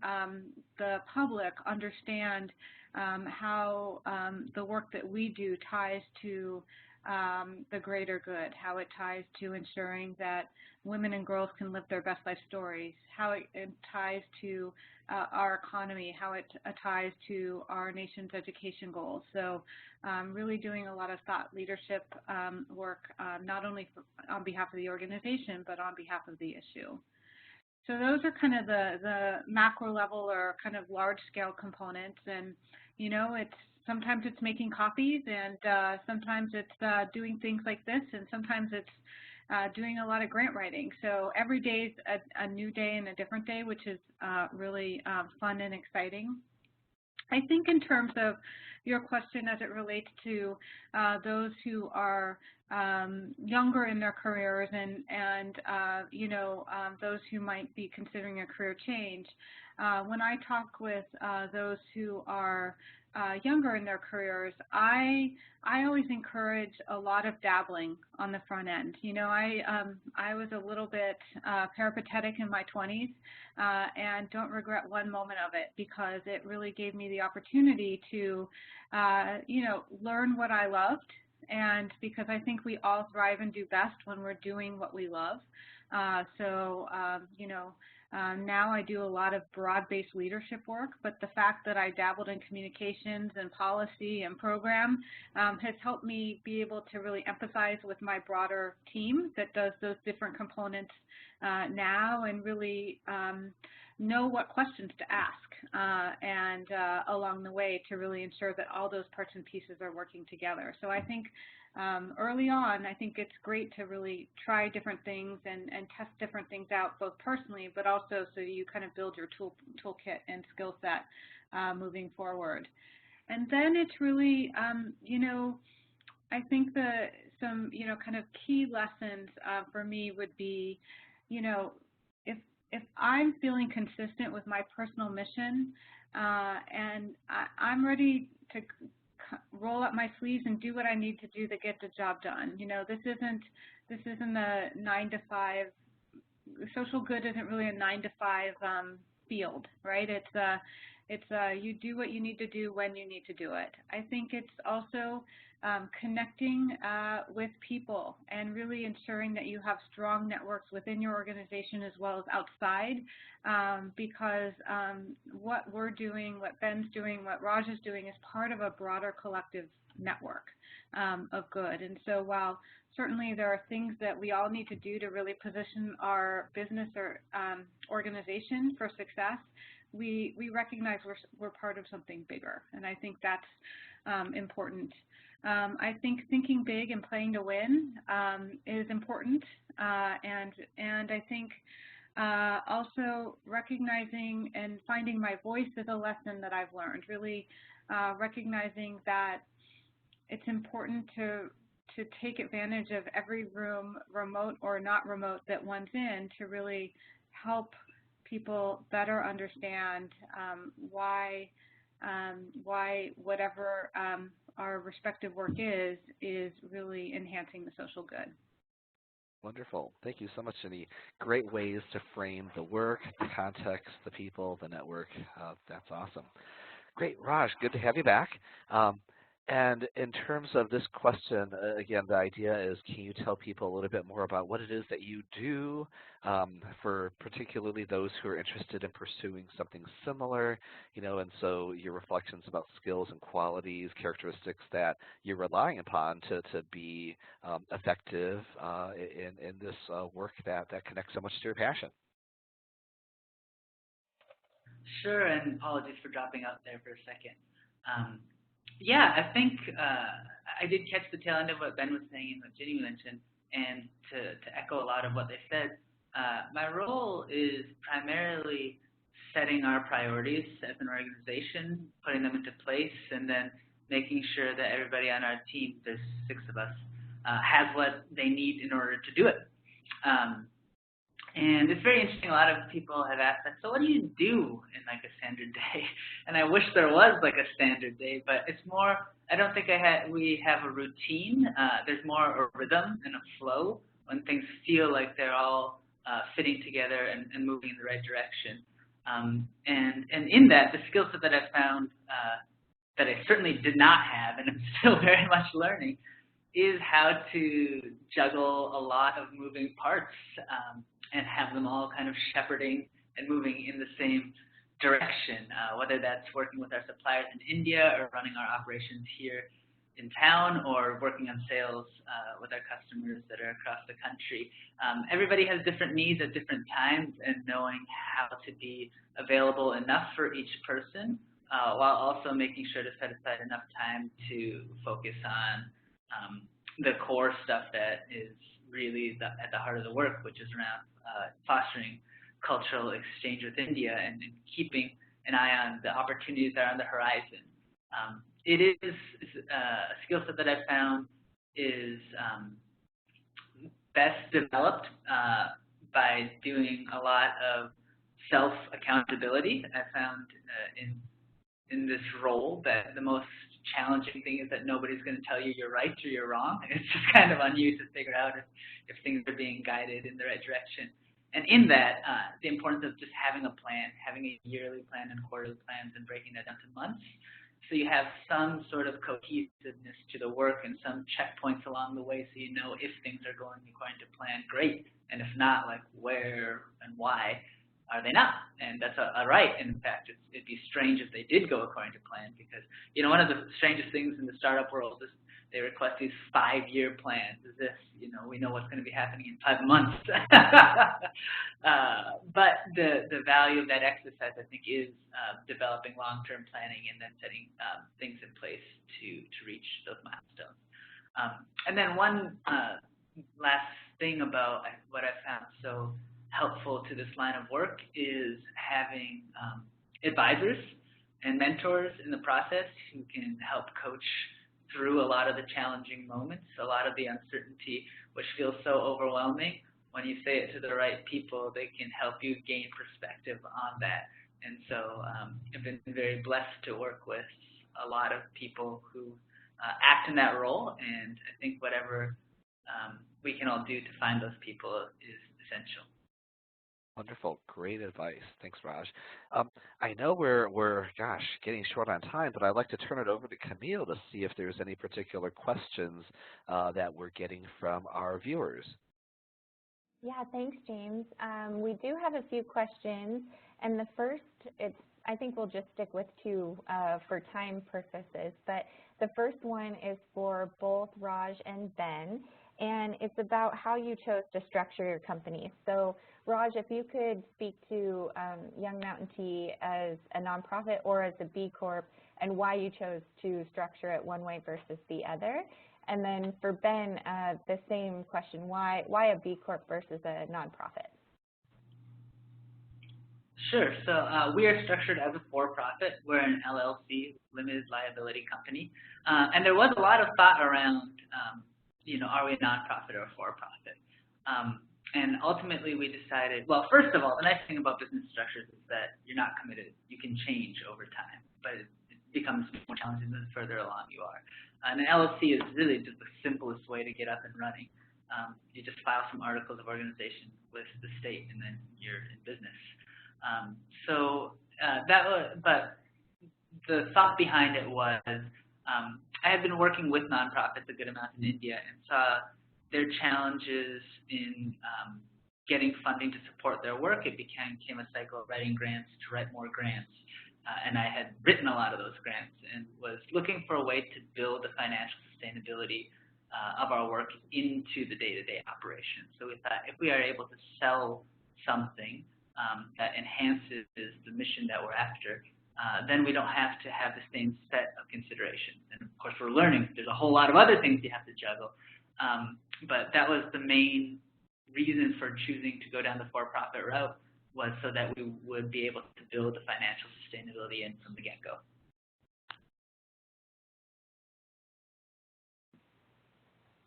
the public understand how the work that we do ties to the greater good, how it ties to ensuring that women and girls can live their best life stories, how it ties to our economy, how it ties to our nation's education goals. So really doing a lot of thought leadership work, not only on behalf of the organization, but on behalf of the issue. So those are kind of the macro level or kind of large scale components. And, you know, sometimes it's making copies, and sometimes it's doing things like this, and sometimes it's doing a lot of grant writing. So every day is a new day and a different day, which is really fun and exciting. I think in terms of your question as it relates to those who are younger in their careers and you know, those who might be considering a career change, when I talk with those who are younger in their careers, I always encourage a lot of dabbling on the front end. You know, I was a little bit peripatetic in my 20s and don't regret one moment of it, because it really gave me the opportunity to, you know, learn what I loved, and because I think we all thrive and do best when we're doing what we love. You know, now I do a lot of broad-based leadership work, but the fact that I dabbled in communications and policy and program has helped me be able to really empathize with my broader team that does those different components now, and really know what questions to ask and along the way to really ensure that all those parts and pieces are working together. So I think early on, I think it's great to really try different things and test different things out, both personally, but also so you kind of build your toolkit and skill set moving forward. And then it's really, you know, I think some, you know, kind of key lessons for me would be, you know, if I'm feeling consistent with my personal mission and I'm ready to roll up my sleeves and do what I need to do to get the job done. You know, this isn't a 9 to 5. Social good isn't really a 9 to 5 field, right? It's you do what you need to do when you need to do it. I think it's also connecting with people and really ensuring that you have strong networks within your organization as well as outside, because what we're doing, what Ben's doing, what Raj is doing is part of a broader collective network. of good. And so while certainly there are things that we all need to do to really position our business or organization for success, we recognize we're part of something bigger, and I think that's important. I think thinking big and playing to win is important, and I think also recognizing and finding my voice is a lesson that I've learned, really recognizing that it's important to take advantage of every room, remote or not remote, that one's in to really help people better understand why whatever our respective work is really enhancing the social good. Wonderful. Thank you so much, Jenny. Great ways to frame the work, the context, the people, the network. That's awesome. Great. Raj, good to have you back. And in terms of this question, again, the idea is, can you tell people a little bit more about what it is that you do for particularly those who are interested in pursuing something similar, and so your reflections about skills and qualities, characteristics that you're relying upon to be effective in this work that connects so much to your passion. Sure, and apologies for dropping out there for a second. Yeah, I think I did catch the tail end of what Ben was saying and what Jenny mentioned, and to echo a lot of what they said, my role is primarily setting our priorities as an organization, putting them into place, and then making sure that everybody on our team, there's 6 of us, has what they need in order to do it. And it's very interesting. A lot of people have asked, so what do you do in like a standard day? And I wish there was like a standard day, but it's more, I don't think we have a routine. There's more a rhythm and a flow when things feel like they're all fitting together and moving in the right direction. And in that, the skill set that I found that I certainly did not have, and I'm still very much learning, is how to juggle a lot of moving parts and have them all kind of shepherding and moving in the same direction, whether that's working with our suppliers in India or running our operations here in town or working on sales with our customers that are across the country. Everybody has different needs at different times, and knowing how to be available enough for each person while also making sure to set aside enough time to focus on the core stuff that is really at the heart of the work, which is around fostering cultural exchange with India and keeping an eye on the opportunities that are on the horizon. It is a skill set that I've found is best developed by doing a lot of self-accountability. I found in this role that the most challenging thing is that nobody's going to tell you you're right or you're wrong. It's just kind of on you to figure out if things are being guided in the right direction. And in that, the importance of just having a plan, having a yearly plan and quarterly plans and breaking that down to months. So you have some sort of cohesiveness to the work and some checkpoints along the way so you know if things are going according to plan, great. And if not, like where and why are they not? And that's a right. And in fact, it'd be strange if they did go according to plan, because one of the strangest things in the startup world is they request these 5-year plans. As if we know what's going to be happening in 5 months. But the value of that exercise, I think, is developing long-term planning and then setting things in place to reach those milestones. And then one last thing about what I found so helpful to this line of work is having advisors and mentors in the process who can help coach through a lot of the challenging moments, a lot of the uncertainty, which feels so overwhelming. When you say it to the right people, they can help you gain perspective on that. And so I've been very blessed to work with a lot of people who act in that role, and I think whatever we can all do to find those people is essential. Wonderful. Great advice. Thanks, Raj. I know we're getting short on time, but I'd like to turn it over to Camille to see if there's any particular questions that we're getting from our viewers. Yeah, thanks, James. We do have a few questions, and the first, I think we'll just stick with 2 for time purposes, but The first one is for both Raj and Ben, and it's about how you chose to structure your company. So Raj, if you could speak to Young Mountain Tea as a nonprofit or as a B Corp, and why you chose to structure it one way versus the other. And then for Ben, the same question, why a B Corp versus a nonprofit? Sure. So we are structured as a for-profit. We're an LLC, limited liability company. And there was a lot of thought around, are we a nonprofit or a for-profit? And ultimately we decided, well, first of all, the nice thing about business structures is that you're not committed. You can change over time, but it becomes more challenging the further along you are. And an LLC is really just the simplest way to get up and running. You just file some articles of organization with the state, and then you're in business. But the thought behind it was, I had been working with nonprofits a good amount in India and saw their challenges in getting funding to support their work. It became a cycle of writing grants to write more grants. And I had written a lot of those grants and was looking for a way to build the financial sustainability of our work into the day-to-day operation. So we thought if we are able to sell something that enhances the mission that we're after, then we don't have to have the same set of considerations. And of course, we're learning there's a whole lot of other things you have to juggle. But that was the main reason for choosing to go down the for-profit route, was so that we would be able to build the financial sustainability in from the get-go.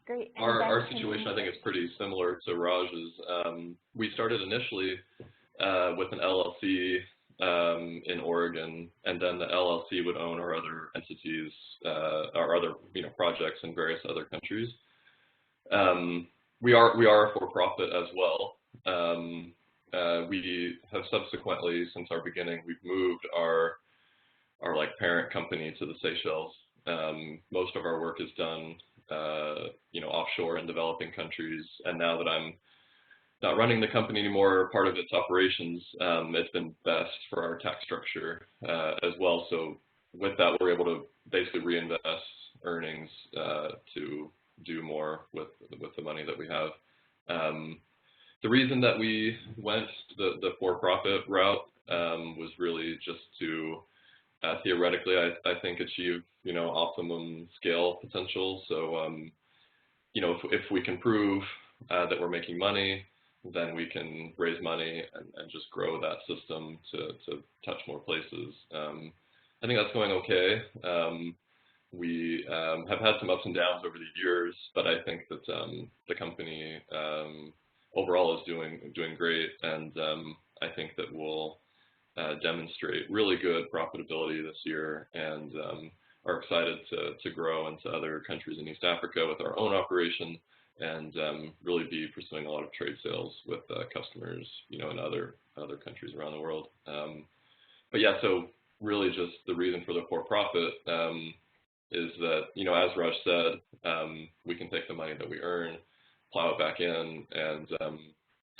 Great. Our situation, I think, is pretty similar to Raj's. We started initially with an LLC in Oregon, and then the LLC would own our other entities, our other projects in various other countries. We are a for-profit as well. We have subsequently, since our beginning, we've moved our parent company to the Seychelles. Most of our work is done offshore in developing countries, and now that I'm not running the company anymore, part of its operations, it's been best for our tax structure as well. So with that, we're able to basically reinvest earnings to do more with the money that we have. The reason that we went the for-profit route was really just to theoretically, I think, achieve optimum scale potential. So if we can prove that we're making money, then we can raise money and just grow that system to touch more places. I think that's going okay. We have had some ups and downs over the years, but I think that the company overall is doing great, and I think that we'll demonstrate really good profitability this year, and are excited to grow into other countries in East Africa with our own operation, and really be pursuing a lot of trade sales with customers, in other countries around the world. But yeah, so really just the reason for the for-profit is that, as Raj said, we can take the money that we earn, plow it back in, and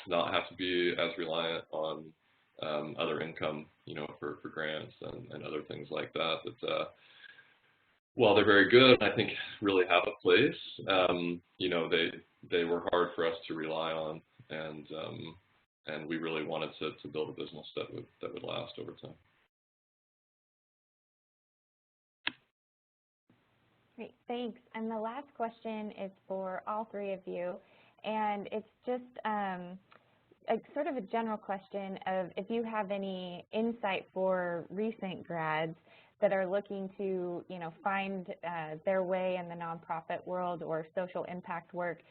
not have to be as reliant on other income, for grants and other things like that. That while they're very good, I think really have a place. They were hard for us to rely on, and we really wanted to build a business that would last over time. Great, thanks. And the last question is for all three of you, and it's just sort of a general question of if you have any insight for recent grads that are looking to, find their way in the nonprofit world or social impact work,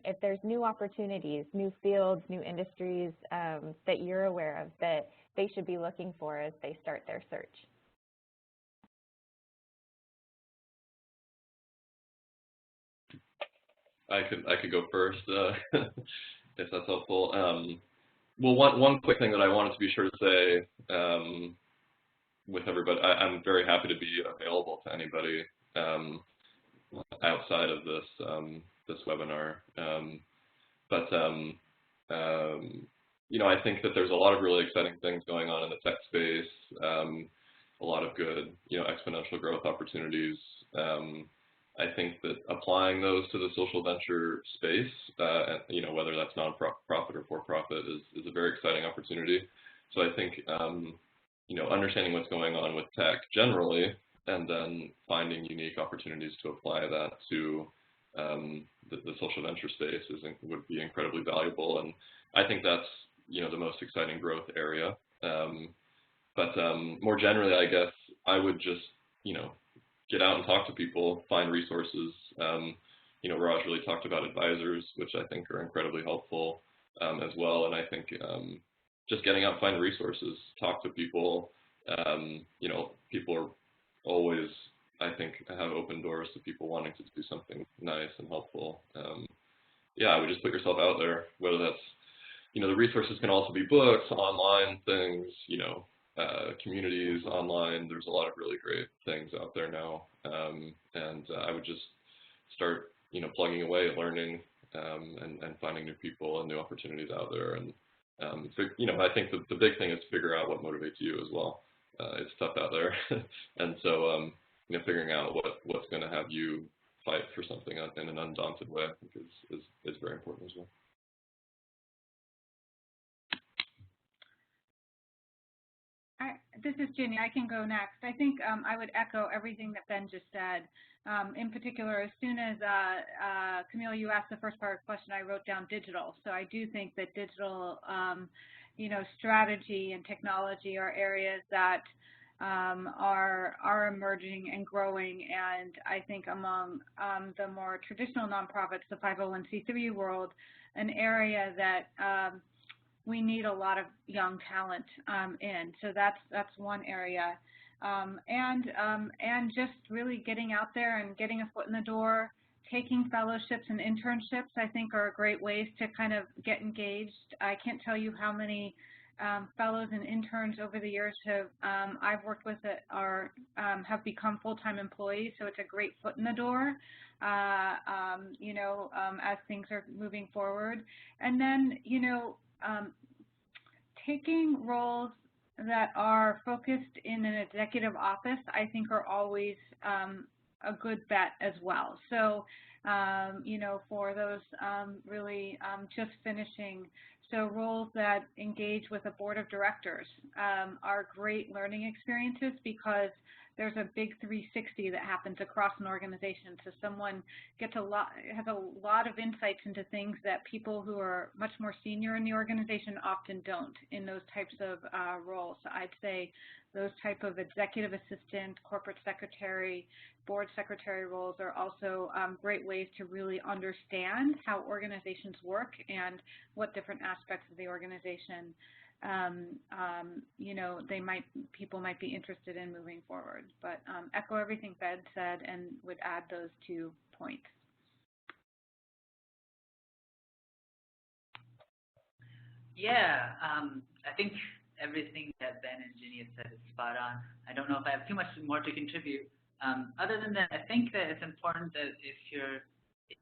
if there's new opportunities, new fields, new industries that you're aware of that they should be looking for as they start their search. I could go first if that's helpful. Well, one quick thing that I wanted to be sure to say with everybody, I'm very happy to be available to anybody outside of this webinar. But I think that there's a lot of really exciting things going on in the tech space. A lot of good, exponential growth opportunities I think that applying those to the social venture space, whether that's non-profit or for-profit, is a very exciting opportunity. So I think, understanding what's going on with tech generally, and then finding unique opportunities to apply that to the social venture space would be incredibly valuable. And I think that's, the most exciting growth area. But more generally, I guess I would just, get out and talk to people, find resources. Raj really talked about advisors, which I think are incredibly helpful as well. And I think just getting out and finding resources, talk to people. People are always, I think, have open doors to people wanting to do something nice and helpful. I would just put yourself out there, whether that's, the resources can also be books, online things, communities online. There's a lot of really great things out there now. And I would just start, plugging away, learning, and finding new people and new opportunities out there. And so, I think the big thing is to figure out what motivates you as well. It's tough out there. And so, figuring out what's going to have you fight for something in an undaunted way, I think is very important as well. This is Ginny. I can go next. I think I would echo everything that Ben just said. In particular, as soon as Camille, you asked the first part of the question, I wrote down digital. So I do think that digital, strategy and technology are areas that are emerging and growing. And I think among the more traditional nonprofits, the 501c3 world, an area that we need a lot of young talent in. So that's one area. And just really getting out there and getting a foot in the door, taking fellowships and internships, I think are great ways to kind of get engaged. I can't tell you how many fellows and interns over the years I've worked with that have become full-time employees. So it's a great foot in the door, as things are moving forward. And then, taking roles that are focused in an executive office, I think are always a good bet as well. So, for those really just finishing, so roles that engage with a board of directors are great learning experiences because there's a big 360 that happens across an organization. So someone has a lot of insights into things that people who are much more senior in the organization often don't in those types of roles. So I'd say those type of executive assistant, corporate secretary, board secretary roles are also great ways to really understand how organizations work and what different aspects of the organization people might be interested in moving forward. But echo everything Ben said and would add those 2 points. Yeah, I think everything that Ben and Ginny have said is spot on. I don't know if I have too much more to contribute. Other than that, I think that it's important that if you're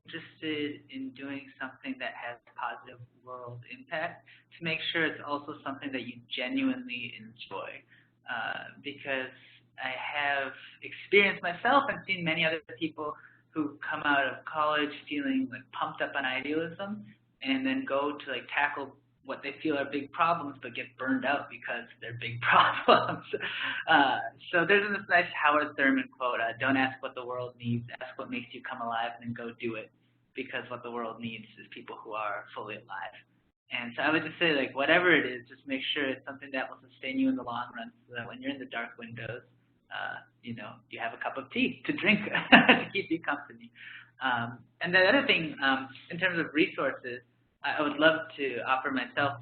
interested in doing something that has positive world impact, to make sure it's also something that you genuinely enjoy. Because I have experienced myself and seen many other people who come out of college feeling like pumped up on idealism and then go to like tackle what they feel are big problems but get burned out because they're big problems. So there's this nice Howard Thurman quote, don't ask what the world needs, ask what makes you come alive and then go do it, because what the world needs is people who are fully alive. And so I would just say, like, whatever it is, just make sure it's something that will sustain you in the long run so that when you're in the dark windows, you have a cup of tea to drink to keep you company. And the other thing, in terms of resources, I would love to offer myself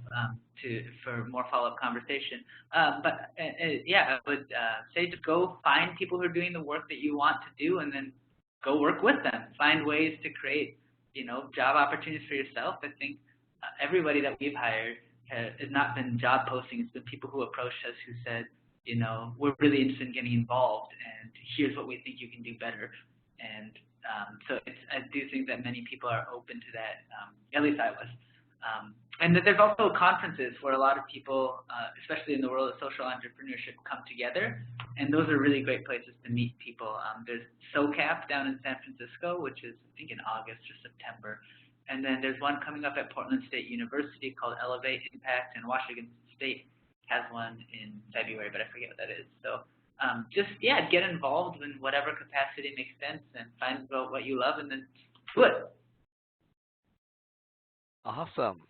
for more follow-up conversation. But I would say just go find people who are doing the work that you want to do and then go work with them. Find ways to create, job opportunities for yourself. I think everybody that we've hired has not been job postings. It's been people who approached us who said, we're really interested in getting involved and here's what we think you can do better. And so I do think that many people are open to that, at least I was. And there's also conferences where a lot of people, especially in the world of social entrepreneurship, come together, and those are really great places to meet people. There's SOCAP down in San Francisco, which is, I think, in August or September. And then there's one coming up at Portland State University called Elevate Impact, and Washington State has one in February, but I forget what that is. So just, yeah, get involved in whatever capacity makes sense and find out what you love and then do it. Awesome.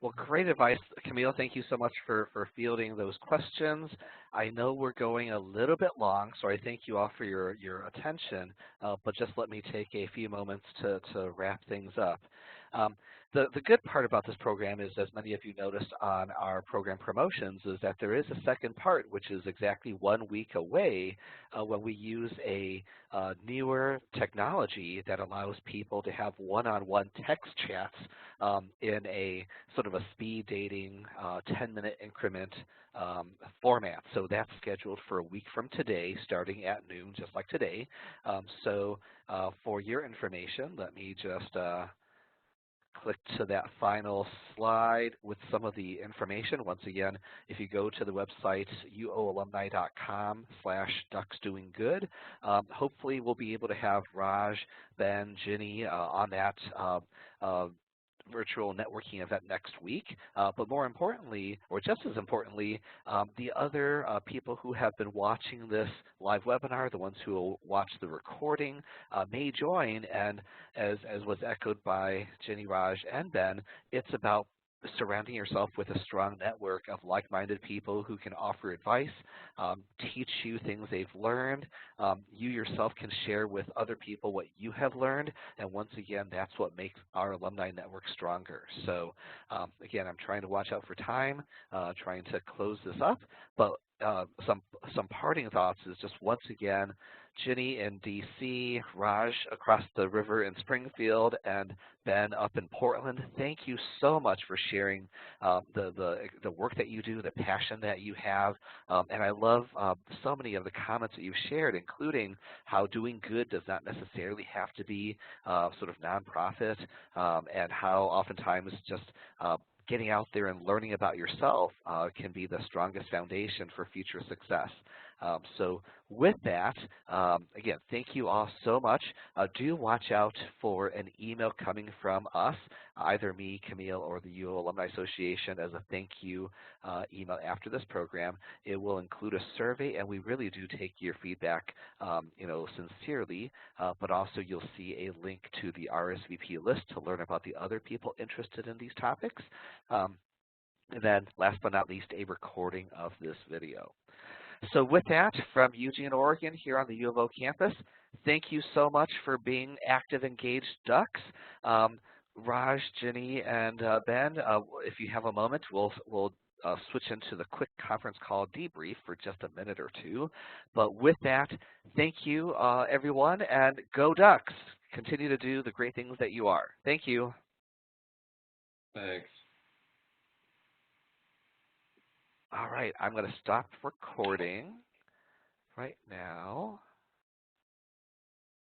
Well, great advice, Camille. Thank you so much for fielding those questions. I know we're going a little bit long, so I thank you all for your attention, but just let me take a few moments to wrap things up. The good part about this program is, as many of you noticed on our program promotions, is that there is a second part, which is exactly 1 week away when we use a newer technology that allows people to have one-on-one text chats in a sort of a speed dating 10-minute increment format. So that's scheduled for a week from today, starting at noon, just like today. So for your information, let me just click to that final slide with some of the information. Once again, if you go to the website uoalumni.com/ducksdoinggood, hopefully we'll be able to have Raj, Ben, Ginny on that virtual networking event next week, but more importantly, or just as importantly, the other people who have been watching this live webinar, the ones who will watch the recording, may join, and as was echoed by Ginny, Raj, and Ben, it's about surrounding yourself with a strong network of like-minded people who can offer advice, teach you things they've learned. You yourself can share with other people what you have learned, and once again, that's what makes our alumni network stronger. So again, I'm trying to watch out for time, trying to close this up, but some parting thoughts is just once again, Ginny in DC, Raj across the river in Springfield, and Ben up in Portland. Thank you so much for sharing the work that you do, the passion that you have, and I love so many of the comments that you've shared, including how doing good does not necessarily have to be sort of nonprofit, and how oftentimes just getting out there and learning about yourself can be the strongest foundation for future success. So with that, again, thank you all so much. Do watch out for an email coming from us, either me, Camille, or the UO Alumni Association as a thank you email after this program. It will include a survey, and we really do take your feedback sincerely, but also you'll see a link to the RSVP list to learn about the other people interested in these topics. And then last but not least, a recording of this video. So with that, from Eugene, Oregon, here on the U of O campus, thank you so much for being active, engaged ducks. Raj, Ginny, and Ben, if you have a moment, we'll switch into the quick conference call debrief for just a minute or two. But with that, thank you, everyone, and go Ducks. Continue to do the great things that you are. Thank you. Thanks. All right, I'm going to stop recording right now.